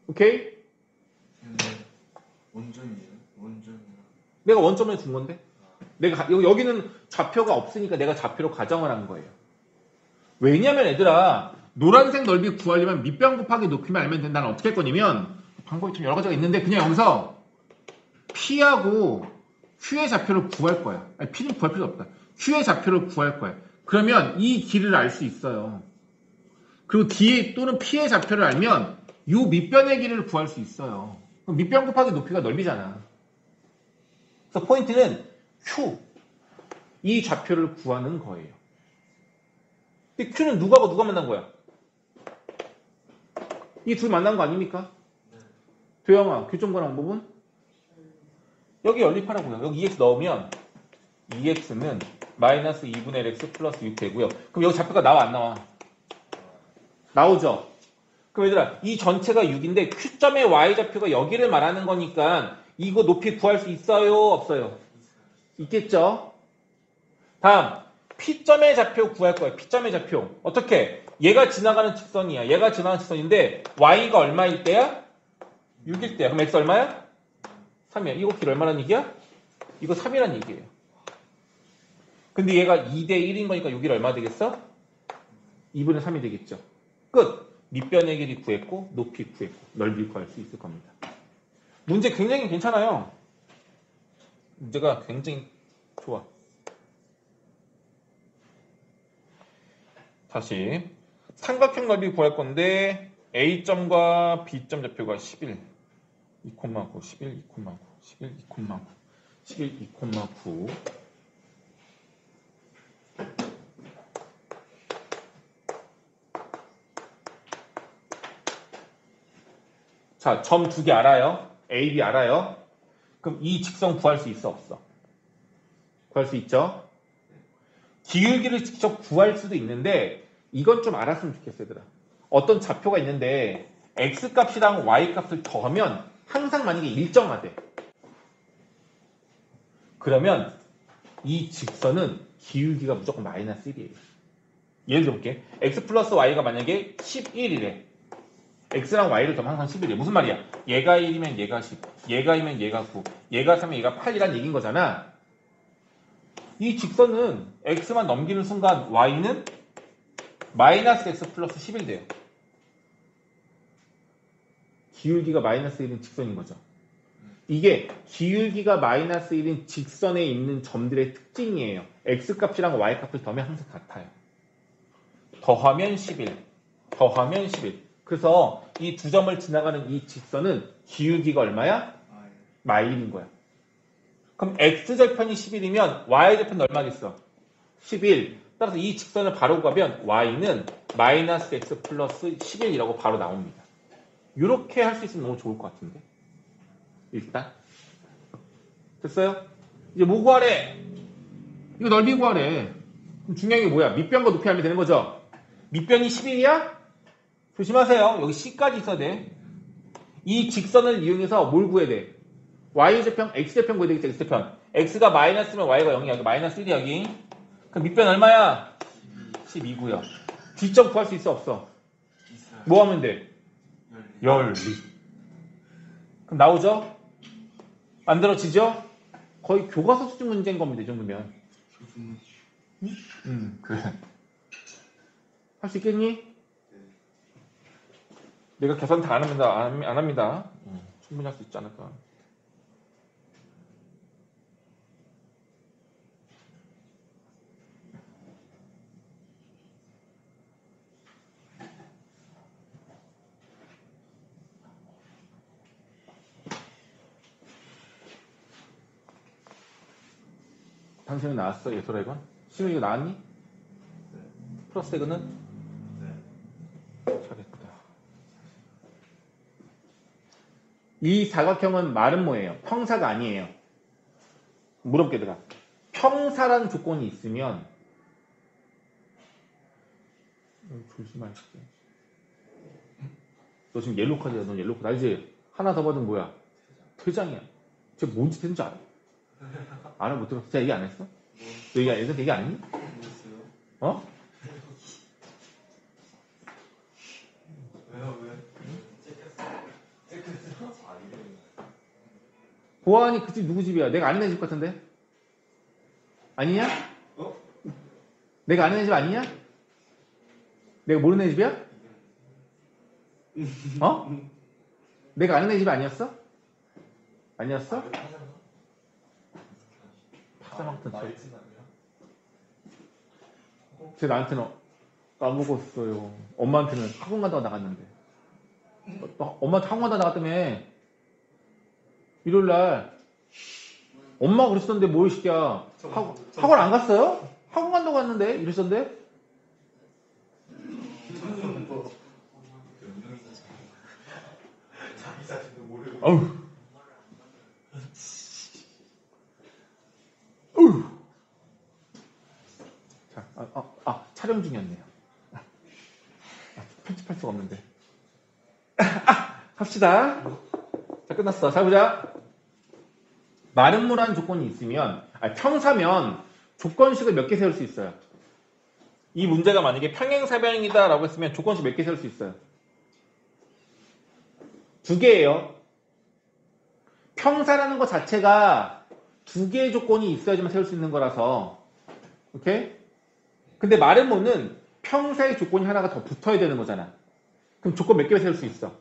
오케이? 근데 원점이에요? 원점이요. 내가 원점을 준 건데? 내가 여기는 좌표가 없으니까 내가 좌표로 가정을 한 거예요. 왜냐면 얘들아 노란색 넓이 구하려면 밑변 곱하기 높이만 알면 된다는 어떻게 할 거냐면 방법이 좀 여러 가지가 있는데 그냥 여기서 P하고 Q의 좌표를 구할 거야. 아니, P는 구할 필요 없다. Q의 좌표를 구할 거야. 그러면 이 길을 알 수 있어요. 그리고 D 또는 P의 좌표를 알면 이 밑변의 길이를 구할 수 있어요. 그럼 밑변 곱하기 높이가 넓이잖아. 그래서 포인트는 Q 이 좌표를 구하는 거예요. 근데 Q는 누가하고 누가 만난 거야? 이 둘 만난 거 아닙니까? 도영아, 교점 구하는 방법은? 여기 연립하라고요. 여기 2x 넣으면 2x는 마이너스 2분의 1x 플러스 6 되고요. 그럼 여기 좌표가 나와 안 나와? 나오죠? 그럼 얘들아 이 전체가 6인데 Q점의 y좌표가 여기를 말하는 거니까 이거 높이 구할 수 있어요? 없어요? 있겠죠? 다음 P점의 좌표 구할 거예요. P점의 좌표. 어떻게? 얘가 지나가는 직선이야. 얘가 지나가는 직선인데 y가 얼마일 때야? 6일 때야. 그럼 x 얼마야? 3이야. 이거 길 얼마란 얘기야? 이거 3이란 얘기예요. 근데 얘가 2대 1인 거니까 여기 얼마 되겠어? 2분의 3이 되겠죠. 끝. 밑변의 길이 구했고 높이 구했고 넓이 구할 수 있을 겁니다. 문제 굉장히 괜찮아요. 문제가 굉장히 좋아. 다시 삼각형 넓이 구할 건데 A점과 B점 좌표가 11, 2,9, 11, 2,9, 11, 2,9, 11, 2,9 자, 점 두 개 알아요? A, B 알아요? 그럼 이 직선 구할 수 있어, 없어? 구할 수 있죠? 기울기를 직접 구할 수도 있는데 이건 좀 알았으면 좋겠어, 얘들아. 어떤 좌표가 있는데 X값이랑 Y값을 더하면 항상 만약에 일정하대. 그러면 이 직선은 기울기가 무조건 마이너스 1이에요. 예를 들어볼게. X 플러스 Y가 만약에 11이래. X랑 Y를 더하면 항상 11이야. 무슨 말이야? 얘가 1이면 얘가 10, 얘가 2면 얘가 9, 얘가 3면 얘가 8이란 얘기인 거잖아. 이 직선은 X만 넘기는 순간 Y는 마이너스 X 플러스 11 돼요. 기울기가 마이너스 1인 직선인 거죠. 이게 기울기가 마이너스 1인 직선에 있는 점들의 특징이에요. X값이랑 Y값을 더하면 항상 같아요. 더하면 11, 더하면 11. 그래서 이 두 점을 지나가는 이 직선은 기울기가 얼마야? 마일인 거야. 그럼 X절편이 11이면 Y절편은 얼마겠어? 11. 따라서 이 직선을 바로 구하면 Y는 마이너스 X 플러스 11이라고 바로 나옵니다. 이렇게 할 수 있으면 너무 좋을 것 같은데. 일단. 됐어요? 이제 뭐 구하래? 이거 넓이 구하래. 그럼 중요한 게 뭐야? 밑변과 높이 하면 되는 거죠? 밑변이 11이야? 조심하세요. 여기 C까지 있어야 돼. 이 직선을 이용해서 뭘 구해야 돼? Y제편, X제편 구해야 되겠지, X제편. X가 마이너스면 Y가 0이야. 여기 마이너스 1이야, 여기. 그럼 밑변 얼마야? 12고요. D점 구할 수 있어, 없어? 있어요. 뭐 하면 돼? 열리. 그럼 나오죠? 만들어지죠? 거의 교과서 수준 문제인 겁니다, 이 정도면. 그래. 할 수 있겠니? 내가 계산 다 안 합니다. 안 합니다. 충분히 할 수 있지 않을까. 당신은 나왔어? 예솔아 이건? 시우 이거 나왔니? 네. 플러스 이거는? 네. 잘했다. 이 사각형은 말은 뭐예요? 평사가 아니에요. 물어볼게 얘들아. 평사라는 조건이 있으면 조심할게. 너 지금 옐로우 카드야. 너 옐로우 카드 알지? 하나 더 받으면 뭐야? 퇴장이야. 쟤 뭔지 되는 줄 알아? 알아? 못 들었어? 쟤 얘기 안 했어? 너 얘기 안 했니? 뭐였어요? 어? 왜요? 왜? 찍혔어? 아, 이래. 보아하니 그 집 누구 집이야? 내가 아는 애 집 같은데? 아니냐? 어? 내가 아는 애 집 아니냐? 내가 모르는 애 집이야? 어? 내가 아는 애 집 아니었어? 아니었어? 파자막도 쟤 나한테는 까먹었어요. 엄마한테는 학원 가다가 나갔는데. 엄마한테 학원 가다가 나갔다며. 일요일날. 엄마가 그랬었는데 뭐 이 새끼야. 학원 안 갔어요? 학원 간다고 갔는데 이랬었는데. 자기 자신도 모르고. 어우. 어우. 자, 촬영 중이었네요. 편집할 수가 없는데. 합시다. 자, 끝났어. 자, 보자. 마름모라는 조건이 있으면, 평사면 조건식을 몇 개 세울 수 있어요. 이 문제가 만약에 평행사변이다 라고 했으면 조건식 몇 개 세울 수 있어요. 2개예요. 평사라는 것 자체가 2개의 조건이 있어야지만 세울 수 있는 거라서. 오케이? 근데 마름모는 평사의 조건이 하나가 더 붙어야 되는 거잖아. 그럼 조건 몇 개를 세울 수 있어?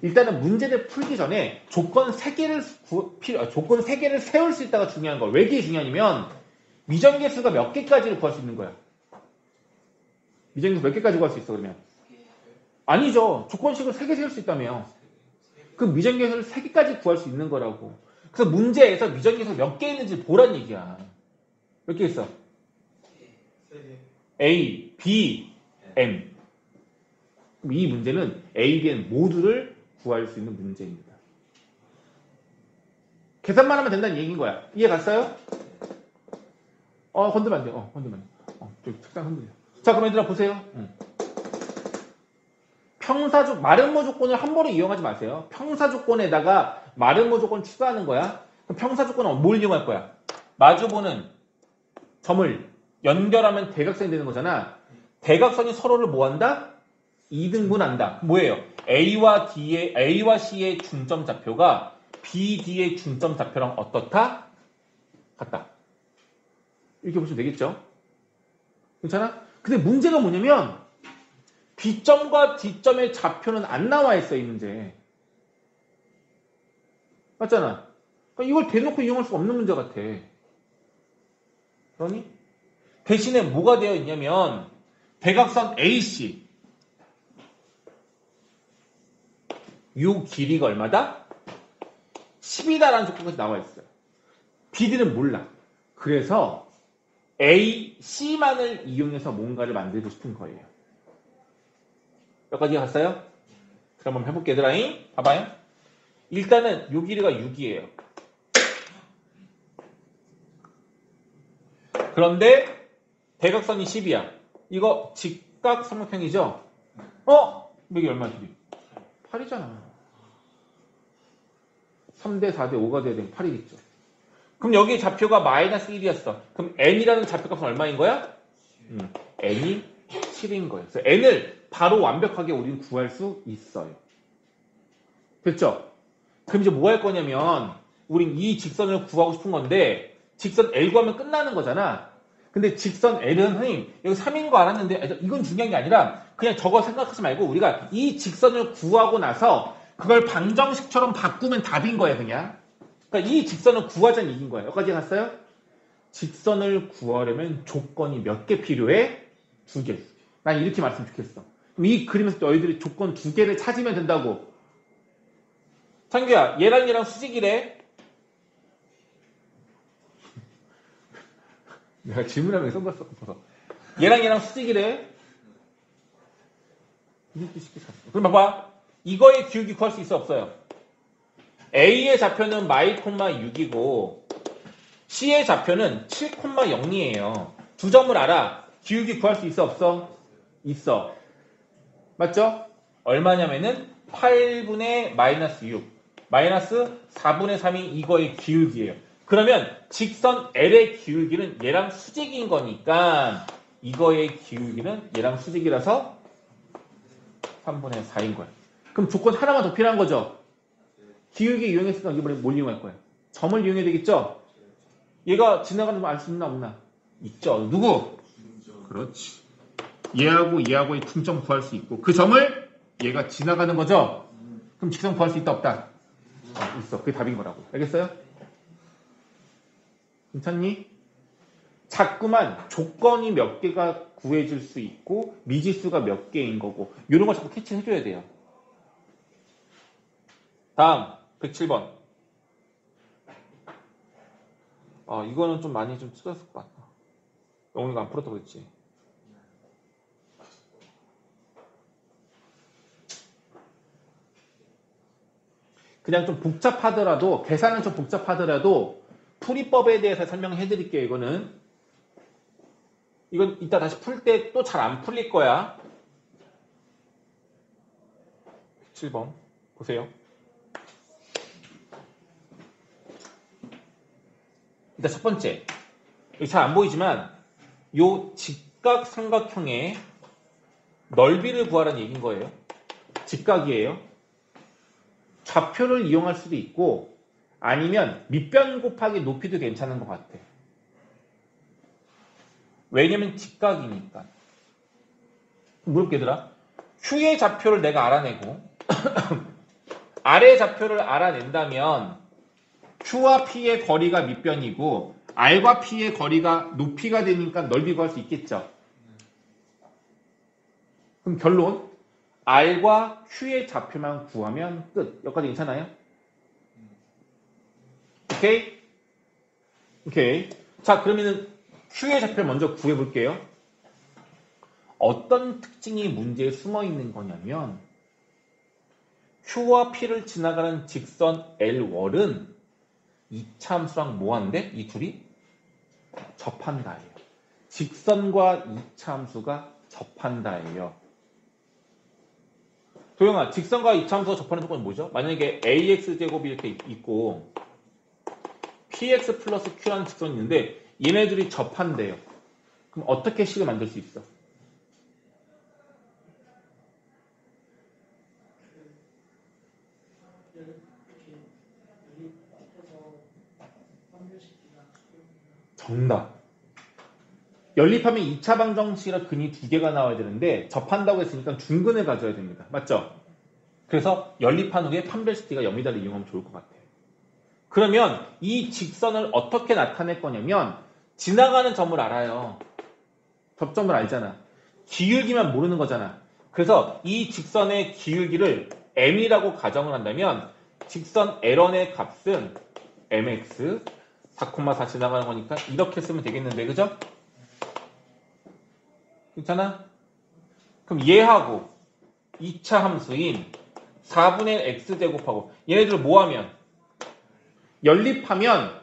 일단은 문제를 풀기 전에 조건 3개를 세울 수 있다가 중요한 거. 왜 이게 중요하냐면 미정계수가 몇 개까지를 구할 수 있는 거야. 미정계수 몇 개까지 구할 수 있어 그러면? 아니죠. 조건식을 3개 세울 수 있다며. 그럼 미정계수를 3개까지 구할 수 있는 거라고. 그래서 문제에서 미정계수가 몇 개 있는지 보란 얘기야. 몇 개 있어? A, B, M. 그럼 이 문제는 A, B, M 모두를 구할 수 있는 문제입니다. 계산만 하면 된다는 얘기인 거야. 이해 갔어요? 건들면 안 돼. 건들면 안 돼. 저기 책상 흔들려. 자, 그럼 얘들아 보세요. 마름모 조건을 함부로 이용하지 마세요. 평사 조건에다가 마름모 조건 추가하는 거야. 그럼 평사 조건은 뭘 이용할 거야? 마주보는 점을 연결하면 대각선이 되는 거잖아. 대각선이 서로를 뭐한다? 2등분한다. 뭐예요? A와 C의 중점 좌표가 B, D의 중점 좌표랑 어떻다? 같다. 이렇게 보시면 되겠죠? 괜찮아? 근데 문제가 뭐냐면 B점과 D점의 좌표는 안 나와 있어, 이 문제. 맞잖아? 그러니까 이걸 대놓고 이용할 수 없는 문제 같아. 그러니? 대신에 뭐가 되어 있냐면 대각선 AC 요 길이가 얼마다? 10이다라는 조건까지 나와 있어요. BD는 몰라. 그래서 A, C만을 이용해서 뭔가를 만들고 싶은 거예요. 여기까지 갔어요? 그럼 한번 해볼게, 얘들아잉. 봐봐요. 일단은 요 길이가 6이에요. 그런데 대각선이 10이야. 이거 직각삼각형이죠? 여기 얼마 길이? 8이잖아. 3대 4대 5가 돼야 되면 8이겠죠. 그럼 여기 좌표가 마이너스 1이었어. 그럼 n이라는 좌표값은 얼마인 거야? n이 7인 거예요. 그래서 n을 바로 완벽하게 우리는 구할 수 있어요. 됐죠? 그럼 이제 뭐 할 거냐면 우린 이 직선을 구하고 싶은 건데 직선 L 구하면 끝나는 거잖아. 근데 직선 L은 선생님 여기 3인 거 알았는데 이건 중요한 게 아니라 그냥 저거 생각하지 말고 우리가 이 직선을 구하고 나서 그걸 방정식처럼 바꾸면 답인 거야 그냥. 그러니까 이 직선을 구하자는 얘기인 거야. 여기까지 갔어요? 직선을 구하려면 조건이 몇 개 필요해? 2개. 난 이렇게 말씀 좋겠어. 그럼 이 그림에서 너희들이 조건 2개를 찾으면 된다고. 창규야, 얘랑 수직이래. 내가 질문하면 선글라스 벗어. 얘랑 수직이래. 이것도 쉽게 찾았어. 그럼 봐봐. 이거의 기울기 구할 수 있어 없어요? A의 좌표는 마이 콤마 6이고 C의 좌표는 7,0이에요. 두 점을 알아. 기울기 구할 수 있어 없어? 있어. 맞죠? 얼마냐면은 8분의 마이너스 6 마이너스 4분의 3이 이거의 기울기예요. 그러면 직선 L의 기울기는 얘랑 수직인 거니까 이거의 기울기는 얘랑 수직이라서 3분의 4인 거야. 그럼 조건 하나만 더 필요한 거죠? 기울기 이용했으니까 이번에 뭘 이용할 거야? 점을 이용해야 되겠죠? 얘가 지나가는 거 알 수 있나 없나? 있죠. 누구? 그렇지. 얘하고의 중점 구할 수 있고 그 점을 얘가 지나가는 거죠? 그럼 직선 구할 수 있다 없다? 있어. 그게 답인 거라고. 알겠어요? 괜찮니? 자꾸만 조건이 몇 개가 구해질 수 있고 미지수가 몇 개인 거고 이런 거 자꾸 캐치해줘야 돼요. 다음 107번. 이거는 좀 많이 좀 틀렸을 것 같다. 영훈이가 안 풀었다고 그랬지. 그냥 좀 복잡하더라도 계산은 좀 복잡하더라도 풀이법에 대해서 설명해 드릴게요. 이건 이따 다시 풀 때 또 잘 안 풀릴 거야. 7번 보세요. 일단 첫 번째, 여기 잘 안 보이지만 요 직각삼각형의 넓이를 구하라는 얘기인 거예요. 직각이에요. 좌표를 이용할 수도 있고 아니면 밑변 곱하기 높이도 괜찮은 것 같아. 왜냐면 직각이니까. 물어볼게 얘들아. Q의 좌표를 내가 알아내고 R의 좌표를 알아낸다면 Q와 P의 거리가 밑변이고 R과 P의 거리가 높이가 되니까 넓이 구할 수 있겠죠. 그럼 결론 R과 Q의 좌표만 구하면 끝. 여기까지 괜찮아요? 오케이? 오케이. 자, 그러면은 Q의 좌표를 먼저 구해볼게요. 어떤 특징이 문제에 숨어 있는 거냐면 Q와 P를 지나가는 직선 L월은 이차함수랑 뭐한데? 이 둘이? 접한다예요. 직선과 이차함수가 접한다예요. 도영아, 직선과 이차함수가 접하는 조건이 뭐죠? 만약에 AX제곱이 이렇게 있고 PX 플러스 Q라는 직선이 있는데 얘네들이 접한대요. 그럼 어떻게 식을 만들 수 있어? 정답. 연립하면 2차 방정식이라 근이 두 개가 나와야 되는데 접한다고 했으니까 중근을 가져야 됩니다. 맞죠? 그래서 연립한 후에 판별식 D가 0이다를 이용하면 좋을 것 같아요. 그러면 이 직선을 어떻게 나타낼 거냐면 지나가는 점을 알아요. 접점을 알잖아. 기울기만 모르는 거잖아. 그래서 이 직선의 기울기를 m이라고 가정을 한다면 직선 L1의 값은 mx 4,4 지나가는 거니까 이렇게 쓰면 되겠는데, 그죠? 괜찮아? 그럼 얘하고 2차 함수인 4분의 x제곱하고 얘네들을 뭐하면 연립하면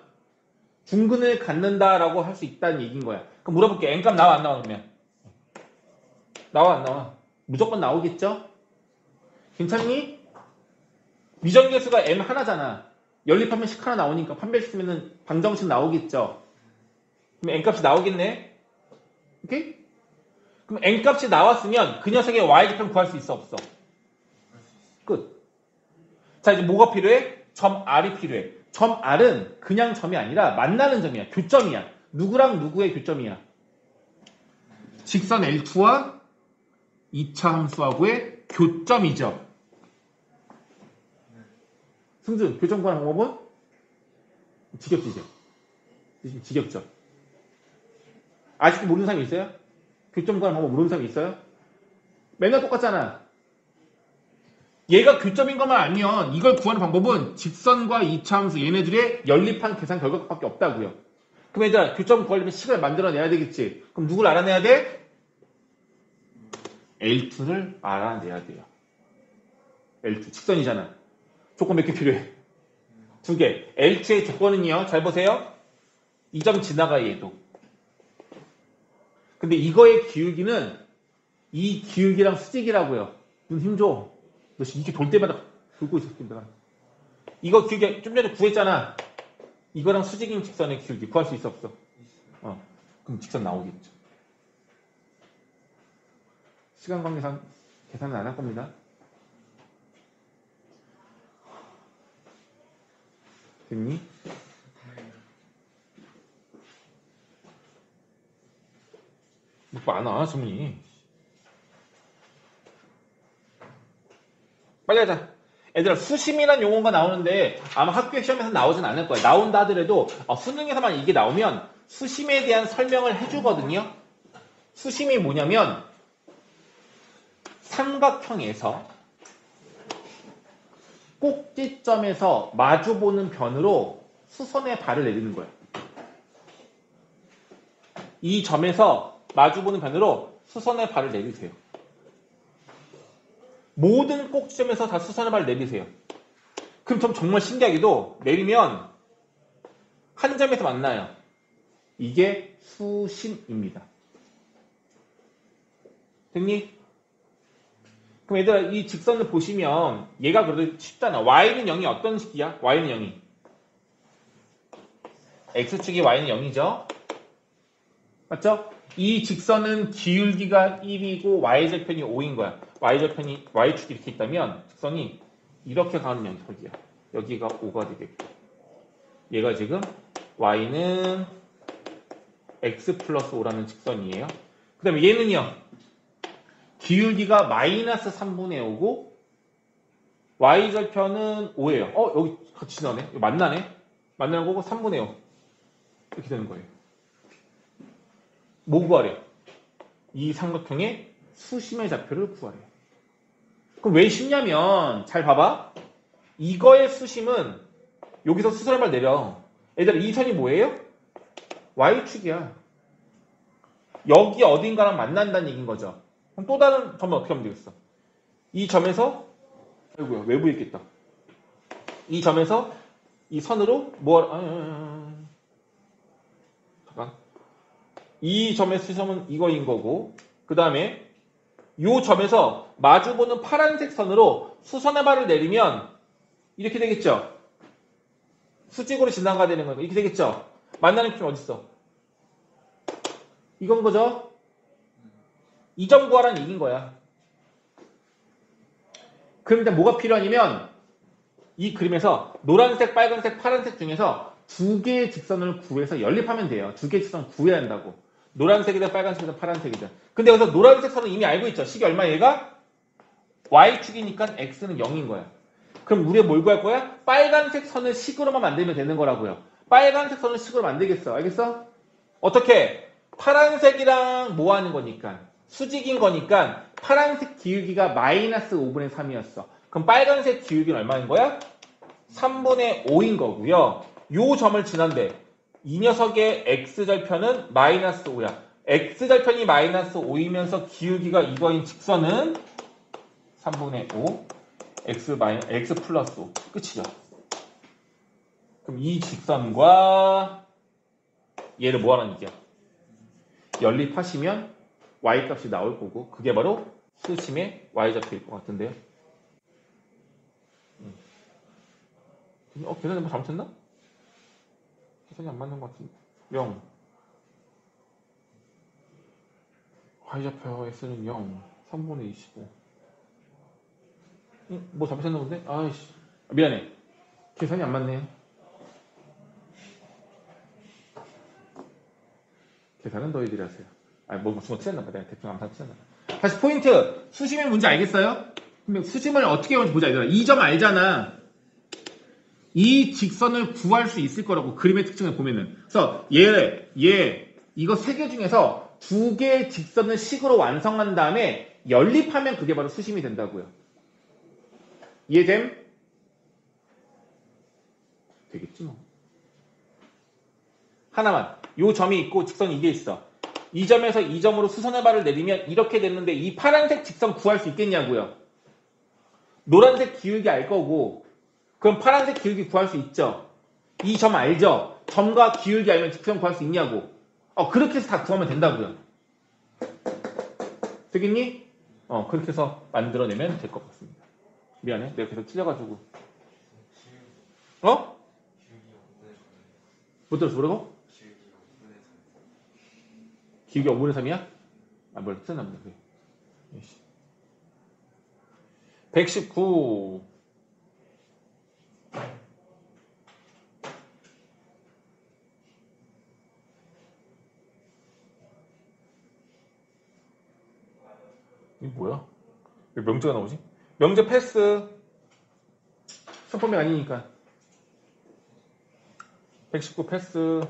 중근을 갖는다라고 할 수 있다는 얘기인 거야. 그럼 물어볼게. n값 나와 안 나와 그러면? 나와 안 나와? 무조건 나오겠죠? 괜찮니? 미정계수가 m 하나잖아. 연립하면 식 하나 나오니까 판별식 쓰면은 방정식 나오겠죠? 그럼 n값이 나오겠네? 오케이? 그럼 n값이 나왔으면 그 녀석의 y좌표는 구할 수 있어 없어? 끝. 자, 이제 뭐가 필요해? 점 R이 필요해. 점 R은 그냥 점이 아니라 만나는 점이야. 교점이야. 누구랑 누구의 교점이야? 직선 L2와 2차 함수하고의 교점이죠. 승준, 교점 구하는 방법은? 지겹지죠? 지겹죠? 아직도 모르는 사람이 있어요? 교점 구하는 방법 모르는 사람이 있어요? 맨날 똑같잖아. 얘가 교점인 것만 알면 이걸 구하는 방법은 직선과 이차함수 얘네들의 연립한 계산 결과밖에 없다고요. 그럼 얘들아 교점 구하려면 식을 만들어내야 되겠지. 그럼 누굴 알아내야 돼? L2를 알아내야 돼요. L2 직선이잖아. 조건 몇 개 필요해? 2개. L2의 조건은요. 잘 보세요. 이 점 지나가 얘도. 근데 이거의 기울기는 이 기울기랑 수직이라고요. 눈 힘줘. 너 이렇게 돌 때마다 돌고 있었어. 내가. 이거 기울기 좀 전에 구했잖아. 이거랑 수직인 직선의 기울기 구할 수 있어 없어? 그럼 직선 나오겠죠. 시간 관계상 계산은 안 할 겁니다. 됐니? 뭐 안 와, 질문이. 빨리 하자. 얘들아, 수심이란 용어가 나오는데 아마 학교 시험에서 나오진 않을 거야. 나온다 하더라도 수능에서만 이게 나오면 수심에 대한 설명을 해주거든요. 수심이 뭐냐면 삼각형에서 꼭지점에서 마주보는 변으로 수선의 발을 내리는 거야. 이 점에서 마주보는 변으로 수선의 발을 내리세요. 모든 꼭지점에서 다 수선의 발을 내리세요. 그럼 좀 정말 신기하게도 내리면 한 점에서 만나요. 이게 수심입니다. 됐니? 그럼 얘들아 이 직선을 보시면 얘가 그래도 쉽잖아. y는 0이 어떤 식이야? y는 0이 x축이 y는 0이죠. 맞죠? 이 직선은 기울기가 1이고 y절편이 5인 거야. y절편이 y축이 이렇게 있다면 직선이 이렇게 가는 영역이야. 여기가 5가 되겠고 얘가 지금 y는 x 플러스 5라는 직선이에요. 그 다음에 얘는요. 기울기가 마이너스 3분의 5고 y절편은 5예요. 여기 같이 지나네. 여기 만나네. 만나는 거고 3분의 5 이렇게 되는 거예요. 뭐 구하래? 이 삼각형의 수심의 좌표를 구하래. 그럼 왜 쉽냐면 잘 봐봐. 이거의 수심은 여기서 수선의 발 내려. 얘들아 이 선이 뭐예요? y축이야. 여기 어딘가랑 만난다는 얘기인 거죠. 그럼 또 다른 점은 어떻게 하면 되겠어? 이 점에서 아이고야 외부에 있겠다. 이 점에서 이 선으로 잠깐. 이 점의 수점은 이거인 거고 그 다음에 이 점에서 마주보는 파란색 선으로 수선의 발을 내리면 이렇게 되겠죠. 수직으로 지나가야 되는 거니까 이렇게 되겠죠. 만나는 표현 어디 있어? 이건 거죠. 이 점 구하라는 얘기인 거야. 그럼 일단 뭐가 필요하냐면 이 그림에서 노란색, 빨간색, 파란색 중에서 두 개의 직선을 구해서 연립하면 돼요. 두 개의 직선을 구해야 한다고. 노란색이든 빨간색이든 파란색이든. 근데 여기서 노란색 선은 이미 알고 있죠. 식이 얼마 얘가? y축이니까 x는 0인 거야. 그럼 우리가 뭘 구할 거야? 빨간색 선을 식으로만 만들면 되는 거라고요. 빨간색 선을 식으로 만들겠어. 알겠어? 어떻게? 파란색이랑 뭐 하는 거니까? 수직인 거니까 파란색 기울기가 마이너스 5분의 3이었어. 그럼 빨간색 기울기는 얼마인 거야? 3분의 5인 거고요. 요 점을 지난데 이 녀석의 x절편은 마이너스 5야. x절편이 마이너스 5이면서 기울기가 이거인 직선은 3분의 5 x 플러스 5 끝이죠. 그럼 이 직선과 얘를 뭐하라는 얘기야? 연립하시면 y값이 나올 거고 그게 바로 수심의 y좌표일 것 같은데요. 계산이 뭐 잘못했나? 계산이 안 맞는 것 같은데 0 y좌표 x는 0 3분의 25 뭐 잘못했나 본데? 아이씨 미안해 계산이 안 맞네. 계산은 너희들이 하세요. 뭐 틀렸나 봐. 내가 대충 암산 틀렸나 봐. 다시 포인트. 수심의 문제 알겠어요? 그럼 수심을 어떻게 해오는지 보자. 얘들아. 이 점 알잖아. 이 직선을 구할 수 있을 거라고 그림의 특징을 보면은. 그래서 이거 세 개 중에서 두 개의 직선을 식으로 완성한 다음에 연립하면 그게 바로 수심이 된다고요. 이해됨? 되겠지 뭐. 하나만. 요 점이 있고 직선이 이게 있어. 이 점에서 이 점으로 수선의 발을 내리면 이렇게 됐는데 이 파란색 직선 구할 수 있겠냐고요. 노란색 기울기 알 거고 그럼 파란색 기울기 구할 수 있죠. 이 점 알죠? 점과 기울기 알면 직선 구할 수 있냐고. 그렇게 해서 다 구하면 된다고요. 되겠니? 그렇게 해서 만들어내면 될 것 같습니다. 미안해. 내가 계속 틀려가지고. 못 들었어, 뭐라고? 기울기 5분의 3이야? 뭘 쓰나 보다. 119. 이게 뭐야? 왜 명제가 나오지? 명제 패스. 수법이 아니니까. 119 패스.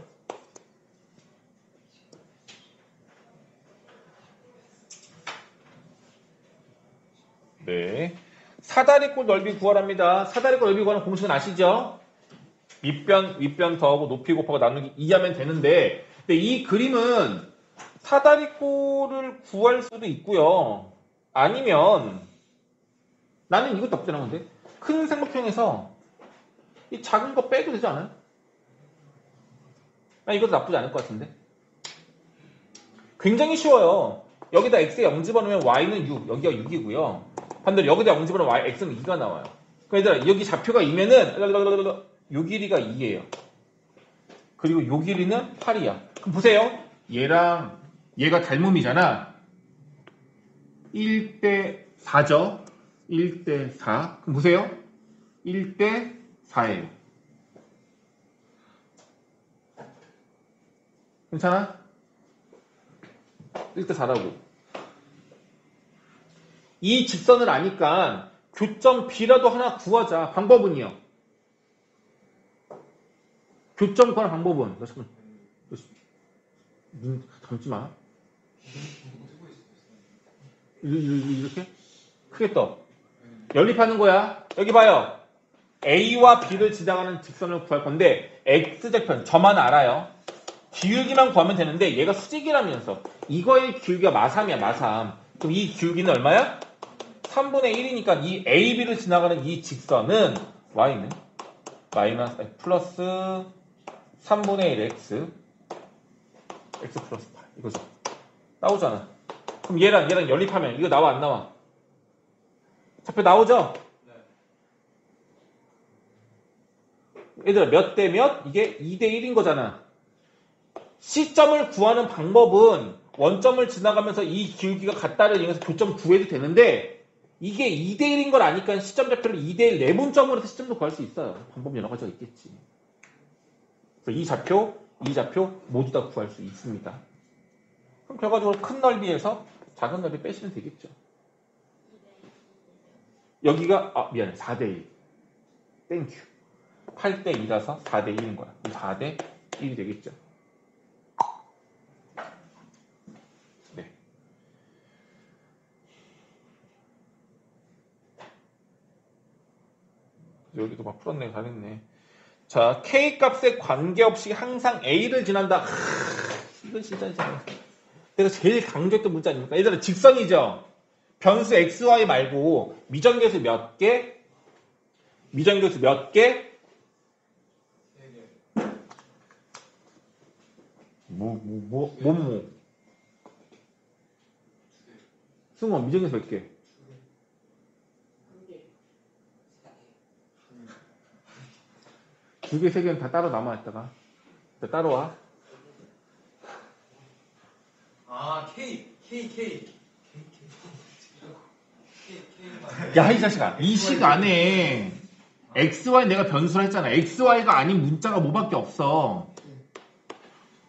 네. 사다리꼴 넓이 구하랍니다. 사다리꼴 넓이 구하는 공식은 아시죠? 윗변 더하고 높이 곱하고 나누기 2 하면 되는데, 근데 이 그림은 사다리꼴을 구할 수도 있고요. 아니면 나는 이것도 나쁘지 않은 건데 큰 삼각형에서 이 작은 거 빼도 되지 않아요? 나 이것도 나쁘지 않을 것 같은데. 굉장히 쉬워요. 여기다 x에 0 집어넣으면 y는 6, 여기가 6이고요. 반대로 여기다 0 집어넣으면 x는 2가 나와요. 그러니까 얘들아 여기 좌표가 2면은 요 길이가 2예요. 그리고 요 길이는 8이야. 그럼 보세요. 얘랑 얘가 닮음이잖아. 1대 4죠. 1대 4. 그럼 보세요. 1대 4예요. 괜찮아? 1대 4라고. 이 직선을 아니까 교점 B라도 하나 구하자. 방법은요. 교점 구하는 방법은. 잠깐만. 눈 감지 마. 이렇게? 크게 떠. 연립하는 거야. 여기 봐요. A와 B를 지나가는 직선을 구할 건데 X좌편 저만 알아요. 기울기만 구하면 되는데 얘가 수직이라면서 이거의 기울기가 마삼이야. 마삼. 그럼 이 기울기는 얼마야? 3분의 1이니까 이 AB를 지나가는 이 직선은 Y는 플러스 3분의 1 X 플러스 8 이거죠. 나오잖아. 그럼 얘랑 연립하면 이거 나와 안 나와? 좌표 나오죠? 얘들아 몇 대 몇? 이게 2대 1인 거잖아. C점을 구하는 방법은 원점을 지나가면서 이 기울기가 같다를 이용해서 교점 구해도 되는데 이게 2대 1인 걸 아니까 C점 좌표를 2대 1 내분점으로 해서 C점도 구할 수 있어요. 방법 여러 가지가 있겠지. 그래서 이 좌표 모두 다 구할 수 있습니다. 그럼 결과적으로 큰 넓이에서 작은 넓이 빼시면 되겠죠. 여기가 미안해 4대 1 땡큐 8대 2라서 4대 1인 거야. 4대 1이 되겠죠. 네. 여기도 막 풀었네. 잘했네. 자, K 값에 관계없이 항상 A를 지난다. 이건 진짜 잘. 내가 제일 강조했던 문제 아닙니까? 얘들아 직선이죠. 변수 XY 말고 미정계수 몇 개? 미정계수 몇 개? 승호 미정계수 몇 개? 두 개, 세 개는 다 따로 남아있다가 따로 와. K. 야, 이 자식아. 이 시간에 XY 내가 변수를 했잖아. XY가 아닌 문자가 뭐밖에 없어.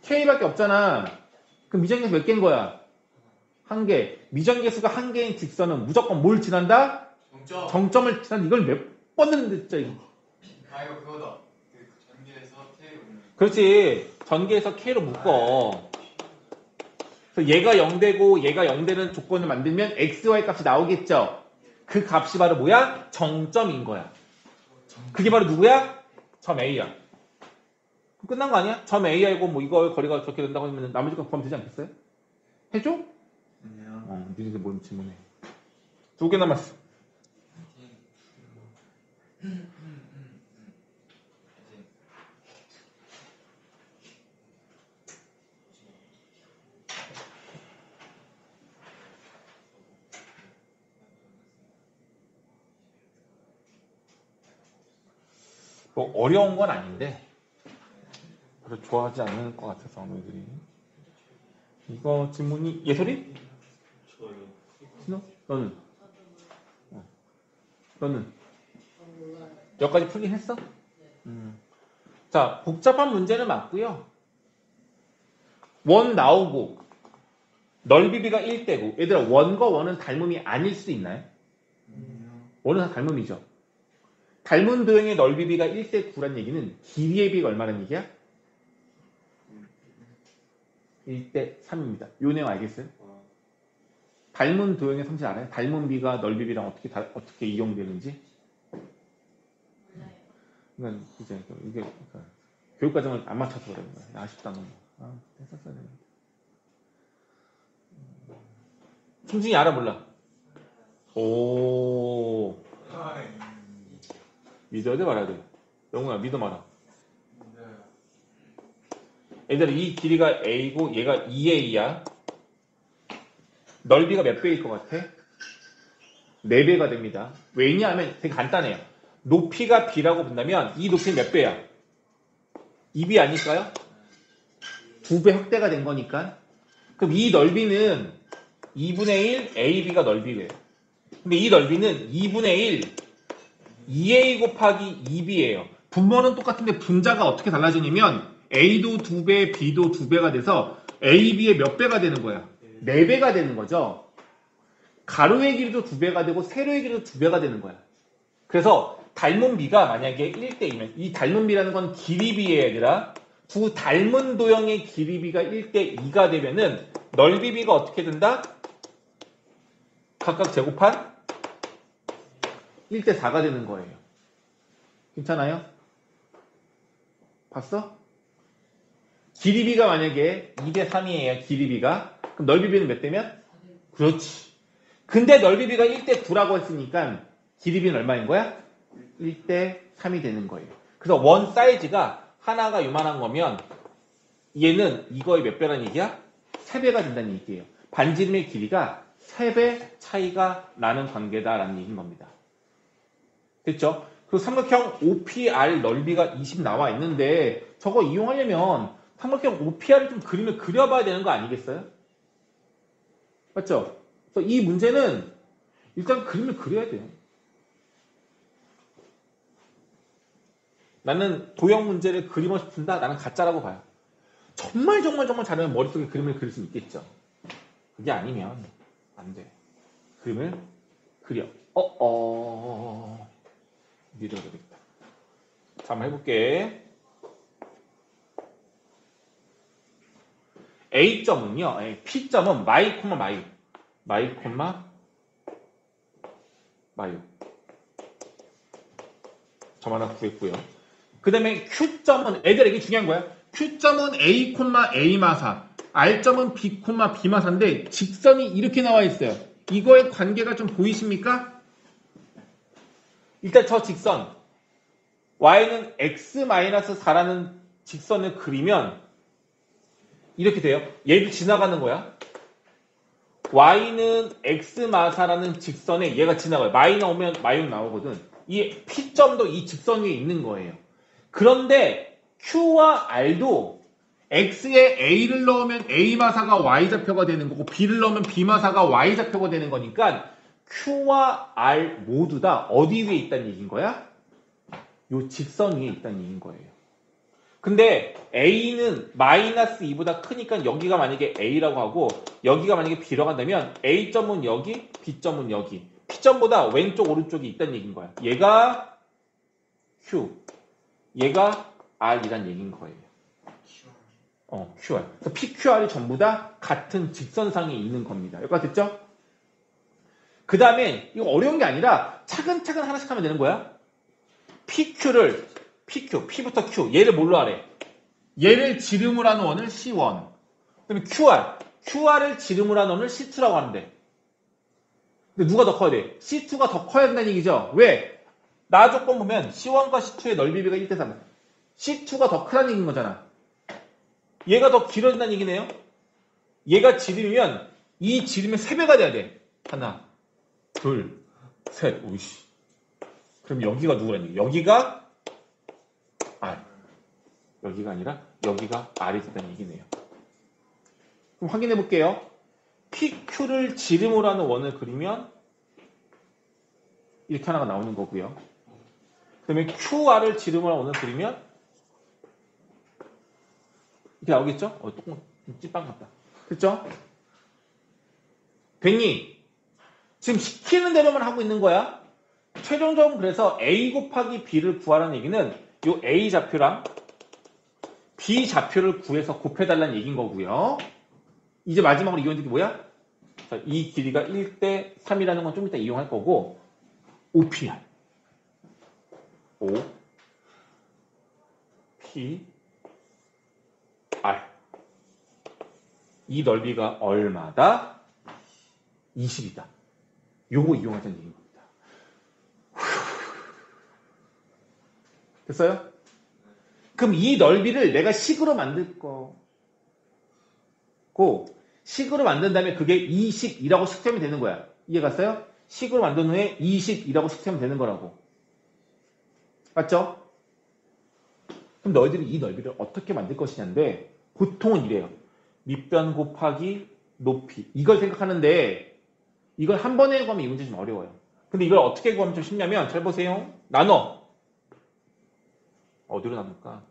K밖에 없잖아. 그럼 미정계수 몇 개인 거야? 한 개. 미정계수가 한 개인 직선은 무조건 뭘 지난다? 정점을 지난다. 이걸 몇 번 했는데 진짜 이거. 이거 그거다. 전기에서 K로 묶는. 그렇지. 전개해서 K로 묶어. 그래서 얘가 0되고 얘가 0되는 조건을 만들면 XY 값이 나오겠죠. 그 값이 바로 뭐야? 정점인 거야. 그게 바로 누구야? 점 A야. 끝난 거 아니야? 점 A하고 뭐 이거 거리가 저렇게 된다고 하면 나머지 거 구하면 되지 않겠어요? 해줘? 아니요. 니네들 뭘 질문해. 2개 남았어. 뭐 어려운 건 아닌데 별로 좋아하지 않는 것 같아서 너희들이. 이거 질문이 예솔이? 저요. 신호? 너는? 너는? 여기까지 풀긴 했어? 자, 복잡한 문제는 맞고요. 원 나오고 넓이비가 1대고 얘들아 원과 원은 닮음이 아닐 수 있나요? 원은 다 닮음이죠. 닮은 도형의 넓이비가 1대 9란 얘기는 길이의 비가 얼마란 얘기야? 1대 3입니다. 요 내용 알겠어요? 닮은 도형의 성질 알아요? 닮은 비가 넓이비랑 어떻게 이용되는지? 그러니까 이제 이게 그러니까 교육 과정을 안 맞춰서 그러는 거야. 아쉽다 너무. 했었어야 되는데. 승진이 알아 몰라? 오. 믿어야 돼 말아야 돼? 영우야 믿어 말아. 얘들아 이 길이가 A고 얘가 2A야. 넓이가 몇 배일 것 같아? 4배가 됩니다. 왜냐하면 되게 간단해요. 높이가 B라고 본다면 이 높이는 몇 배야? 2B 아닐까요? 2배 확대가 된 거니까. 그럼 이 넓이는 2분의 1 AB가 넓이래요. 근데 이 넓이는 2분의 1 2A 곱하기 2B예요. 분모는 똑같은데 분자가 어떻게 달라지냐면 A도 2배, B도 2배가 돼서 AB의 몇 배가 되는 거야? 4배가 되는 거죠. 가로의 길이도 2배가 되고 세로의 길이도 2배가 되는 거야. 그래서 닮은 비가 만약에 1대2면 이 닮은 비라는 건 길이 비의 얘들아. 두 닮은 도형의 길이 비가 1대2가 되면은 넓이 비가 어떻게 된다? 각각 제곱한 1대4가 되는 거예요. 괜찮아요? 봤어? 길이비가 만약에 2대3이에요. 길이비가. 그럼 넓이비는 몇 대면? 그렇지. 근데 넓이비가 1대9라고 했으니까 길이비는 얼마인 거야? 1대3이 되는 거예요. 그래서 원 사이즈가 하나가 요만한 거면 얘는 이거의 몇 배라는 얘기야? 3배가 된다는 얘기예요. 반지름의 길이가 3배 차이가 나는 관계다라는 얘기인 겁니다. 됐죠? 그 삼각형 OPR 넓이가 20 나와 있는데 저거 이용하려면 삼각형 OPR을 좀 그림을 그려봐야 되는 거 아니겠어요? 맞죠? 그래서 이 문제는 일단 그림을 그려야 돼요. 나는 도형 문제를 그리고 싶은다? 나는 가짜라고 봐요. 정말 잘하면 머릿속에 그림을 그릴 수 있겠죠. 그게 아니면 안 돼. 그림을 그려. 밀어야 되겠다. 자, 한번 해볼게. A점은요, P점은 마이, 마유. 점 하나 구했고요. 그 다음에 Q점은, 애들에게 중요한 거야. Q점은 A, A 마사, R점은 B, B 마사인데 직선이 이렇게 나와 있어요. 이거의 관계가 좀 보이십니까? 일단 저 직선 y는 x-4라는 직선을 그리면 이렇게 돼요. 얘도 지나가는 거야. y는 x-4라는 직선에 얘가 지나가요. 마이 나오면 마이 나오거든. 이 p점도 이 직선 위에 있는 거예요. 그런데 q와 r도 x에 a를 넣으면 a 마사가 y 좌표가 되는 거고 b를 넣으면 b 마사가 y 좌표가 되는 거니까 Q와 R 모두 다 어디 위에 있다는 얘기인 거야? 요 직선 위에 있다는 얘기인 거예요. 근데 A는 마이너스 2보다 크니까 여기가 만약에 A라고 하고 여기가 만약에 B라고 한다면 A점은 여기, B점은 여기. P점보다 왼쪽 오른쪽이 있다는 얘기인 거야. 얘가 Q, 얘가 R이란 얘기인 거예요. QR. 그래서 PQR이 전부 다 같은 직선상에 있는 겁니다. 여기까지 됐죠? 그 다음에 이거 어려운 게 아니라 차근차근 하나씩 하면 되는 거야. P부터 Q. 얘를 뭘로 하래? 얘를 지름으로 하는 원을 C1. 그다음에 QR. QR을 지름으로 하는 원을 C2라고 하는데. 근데 누가 더 커야 돼? C2가 더 커야 된다는 얘기죠. 왜? 나 조건 보면 C1과 C2의 넓이비가 1대3. C2가 더 크다는 얘기인 거잖아. 얘가 더 길어진다는 얘기네요. 얘가 지름이면 이 지름의 3배가 돼야 돼. 하나, 둘, 셋. 오이씨. 그럼 여기가 누구라는 얘기? 여기가 R. 여기가 아니라 여기가 R이 된다는 얘기네요. 그럼 확인해 볼게요. PQ를 지름으로 하는 원을 그리면 이렇게 하나가 나오는 거고요. 그 다음에 QR을 지름으로 하는 원을 그리면 이렇게 나오겠죠? 조금 찐빵 같다. 그렇죠? 됐니? 지금 시키는 대로만 하고 있는 거야. 최종적으로 그래서 A 곱하기 B를 구하라는 얘기는 이 A 좌표랑 B 좌표를 구해서 곱해달라는 얘기인 거고요. 이제 마지막으로 이용할 게 뭐야? 자, 이 길이가 1대 3이라는 건 좀 이따 이용할 거고 OPR O P R 이 넓이가 얼마다? 20이다. 요거 이용하자는 얘기인 겁니다. 됐어요? 그럼 이 넓이를 내가 식으로 만들 거고 식으로 만든 다음에 그게 20이라고 식하면 되는 거야. 이해 갔어요? 식으로 만든 후에 20이라고 식하면 되는 거라고. 맞죠? 그럼 너희들이 이 넓이를 어떻게 만들 것이냐인데 보통은 이래요. 밑변 곱하기 높이. 이걸 생각하는데 이걸 한 번에 구하면 이 문제 좀 어려워요. 근데 이걸 어떻게 구하면 좀 쉽냐면 잘 보세요. 나눠. 어디로 나눌까?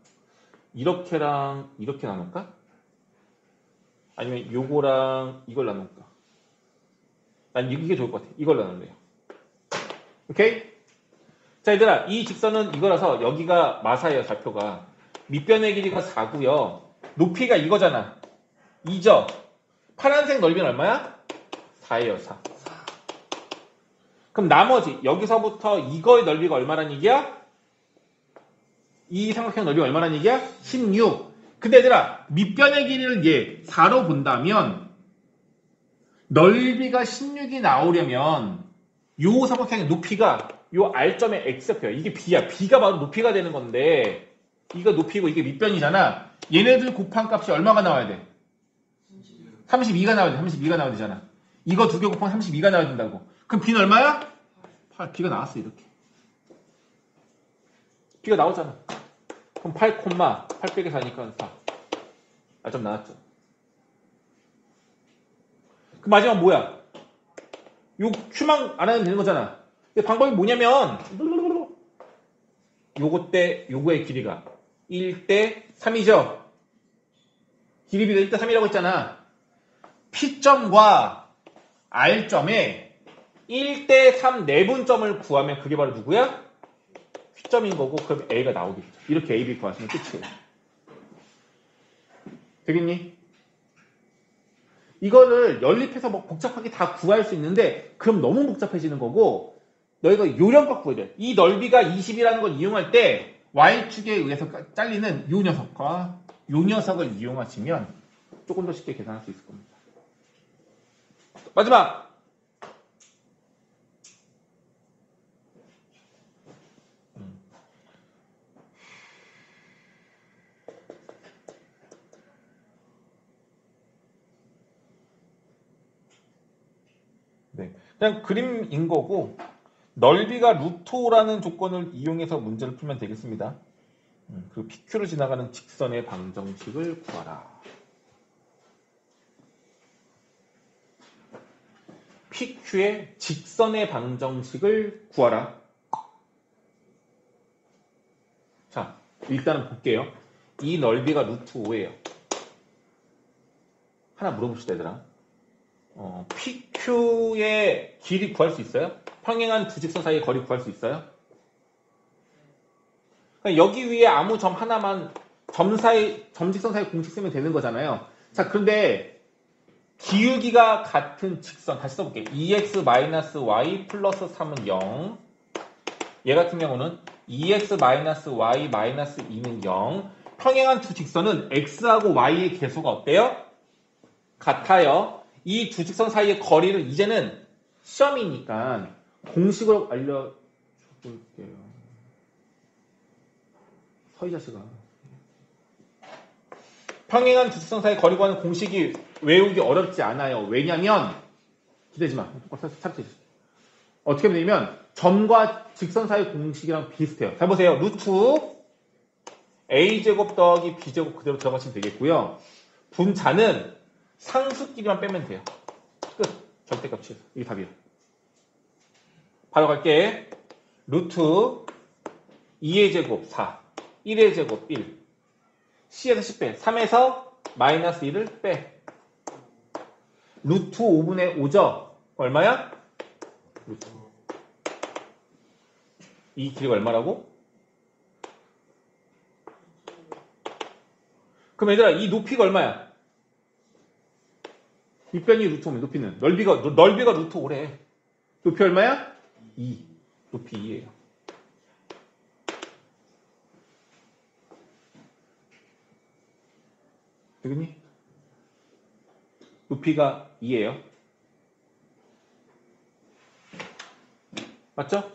이렇게랑 이렇게 나눌까? 아니면 요거랑 이걸 나눌까? 난 이게 좋을 것 같아. 이걸 나눌래요. 오케이? 자, 얘들아, 이 직선은 이거라서 여기가 마사예요, 좌표가. 밑변의 길이가 4고요. 높이가 이거잖아. 2죠? 파란색 넓이는 얼마야? 4예요, 4. 그럼 나머지, 여기서부터 이거의 넓이가 얼마란 얘기야? 이 삼각형 넓이가 얼마란 얘기야? 16. 근데 얘들아, 밑변의 길이를 얘 4로 본다면 넓이가 16이 나오려면 요 삼각형의 높이가 요 R점의 X좌표야. 이게 B야. B가 바로 높이가 되는 건데 이거 높이고 이게 밑변이잖아. 얘네들 곱한 값이 얼마가 나와야 돼? 32가 나와야 돼. 32가 나와야 되잖아. 이거 두 개 곱하면 32가 나와야 된다고. 그럼 B는 얼마야? 8. B가 나왔어 이렇게. B가 나오잖아. 그럼 8, 8 빼기 4니까 4. 좀 나왔죠. 그 마지막 뭐야? 요 Q만 안 하면 되는 거잖아. 근데 방법이 뭐냐면 요거 때 요거의 길이가 1대 3이죠. 길이비가 1대 3이라고 했잖아. P점과 R점에 1대 3 내분점을 구하면 그게 바로 누구야? Q점인 거고 그럼 A가 나오겠죠. 이렇게 A, B 구하시면 끝이에요. 되겠니? 이거를 연립해서 뭐 복잡하게 다 구할 수 있는데 그럼 너무 복잡해지는 거고 너희가 요령껏 구해야 돼. 이 넓이가 20이라는 걸 이용할 때 Y축에 의해서 잘리는 요 녀석과 요 녀석을 이용하시면 조금 더 쉽게 계산할 수 있을 겁니다. 마지막! 네, 그냥 그림인 거고 넓이가 루트 5라는 조건을 이용해서 문제를 풀면 되겠습니다. 그 PQ로 지나가는 직선의 방정식을 구하라. PQ의 직선의 방정식을 구하라. 자, 일단은 볼게요. 이 넓이가 루트 5예요. 하나 물어봅시다, 얘들아. PQ의 길이 구할 수 있어요? 평행한 두 직선 사이의 거리 구할 수 있어요? 여기 위에 아무 점 하나만 점직선 사이 공식 쓰면 되는 거잖아요. 자, 그런데 기울기가 같은 직선 다시 써볼게요. 2x-y 플러스 3은 0. 얘 같은 경우는 2x-y-2는 0. 평행한 두 직선은 x하고 y의 계수가 어때요? 같아요. 이 두 직선 사이의 거리를 이제는 시험이니까 공식으로 알려줄게요. 서희 자식아. 평행한 두 직선 사이의 거리 구하는 공식이 외우기 어렵지 않아요. 왜냐면 기대지 마. 찾지. 어떻게 하면 되냐면 점과 직선 사이 공식이랑 비슷해요. 잘 보세요. 루트 a제곱 더하기 b제곱 그대로 들어가시면 되겠고요. 분자는 상수끼리만 빼면 돼요. 끝. 절대값이에요. 이게 답이에요. 바로 갈게. 루트 2의 제곱 4, 1의 제곱 1, c에서 10 빼, 3에서 마이너스 1을 빼. 루트 5분의 5죠? 얼마야? 루트. 이 길이가 얼마라고? 그럼 얘들아 이 높이가 얼마야? 윗변이 루트 5면 높이는 넓이가 루트 5래. 높이 얼마야? 2. 높이 2예요. 되겠니? 높이가 2예요. 맞죠?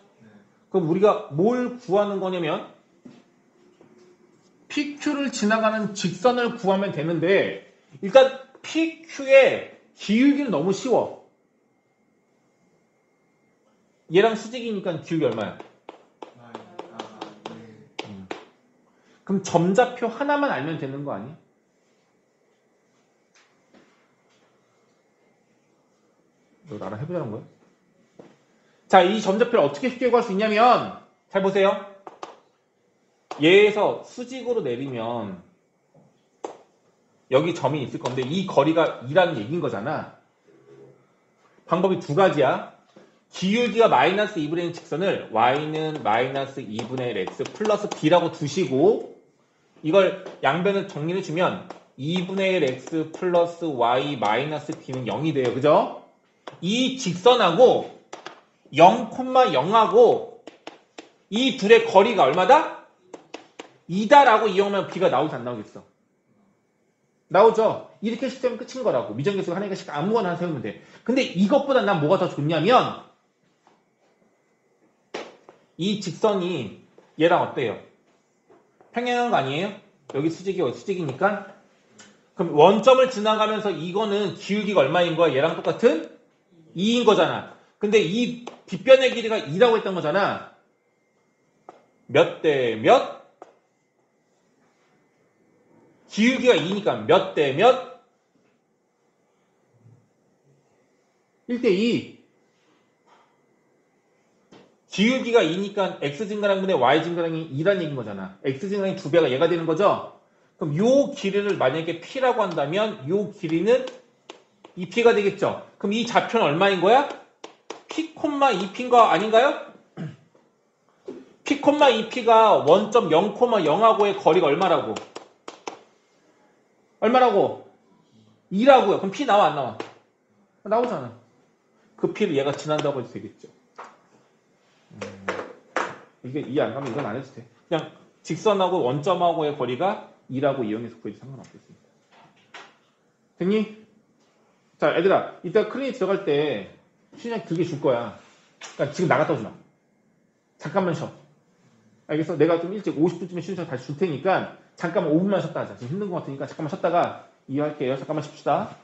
그럼 우리가 뭘 구하는 거냐면 PQ를 지나가는 직선을 구하면 되는데 일단 PQ의 기울기는 너무 쉬워. 얘랑 수직이니까 기울기 얼마야? 그럼 점좌표 하나만 알면 되는 거 아니야? 너 나랑 해보자는 거야? 자, 이 점좌표를 어떻게 쉽게 구할 수 있냐면 잘 보세요. 얘에서 수직으로 내리면 여기 점이 있을 건데 이 거리가 2라는 얘기인 거잖아. 방법이 두 가지야. 기울기가 마이너스 2분의 1 직선을 y는 마이너스 2분의 1 x 플러스 b라고 두시고 이걸 양변을 정리해 주면 2분의 1 x 플러스 y 마이너스 b는 0이 돼요. 그죠? 이 직선하고 0,0하고 이 둘의 거리가 얼마다? 2다라고 이용하면 b가 나오지 안 나오겠어? 나오죠? 이렇게 시작하면 끝인 거라고. 미정계수가 하나니까 아무거나 하나 세우면 돼. 근데 이것보다 난 뭐가 더 좋냐면 이 직선이 얘랑 어때요? 평행한 거 아니에요? 여기 수직이 여기 수직이니까 그럼 원점을 지나가면서 이거는 기울기가 얼마인 거야? 얘랑 똑같은 2인 거잖아. 근데 이 빗변의 길이가 2라고 했던 거잖아. 몇 대 몇? 기울기가 2니까 몇 대 몇? 1대 2. 기울기가 2니까 x 증가량분의 y 증가량이 2라는 얘기인 거잖아. x 증가량이 2배가 얘가 되는 거죠? 그럼 요 길이를 만약에 p라고 한다면 요 길이는 2p가 되겠죠? 그럼 이 좌표는 얼마인 거야? p, 2p인 거 아닌가요? p, 2p가 원점 0,0하고의 거리가 얼마라고? 얼마라고? 2라고요. 그럼 p 나와 안 나와? 나오잖아. 그 p를 얘가 지난다고 해도 되겠죠. 이게 이해 안 가면 이건 안 해도 돼. 그냥 직선하고 원점하고의 거리가 2라고 이용해서 구해도 상관없겠습니다. 됐니? 자, 얘들아, 이따 클리닉 들어갈 때 시간 길게 줄 거야. 그러니까 지금 나갔다 오지 마. 잠깐만 쉬어. 알겠어? 내가 좀 일찍 50분쯤에 쉬는 시간 다시 줄 테니까 잠깐만 5분만 쉬었다 하자. 지금 힘든 것 같으니까 잠깐만 쉬었다가 이해할게요. 잠깐만 쉽시다.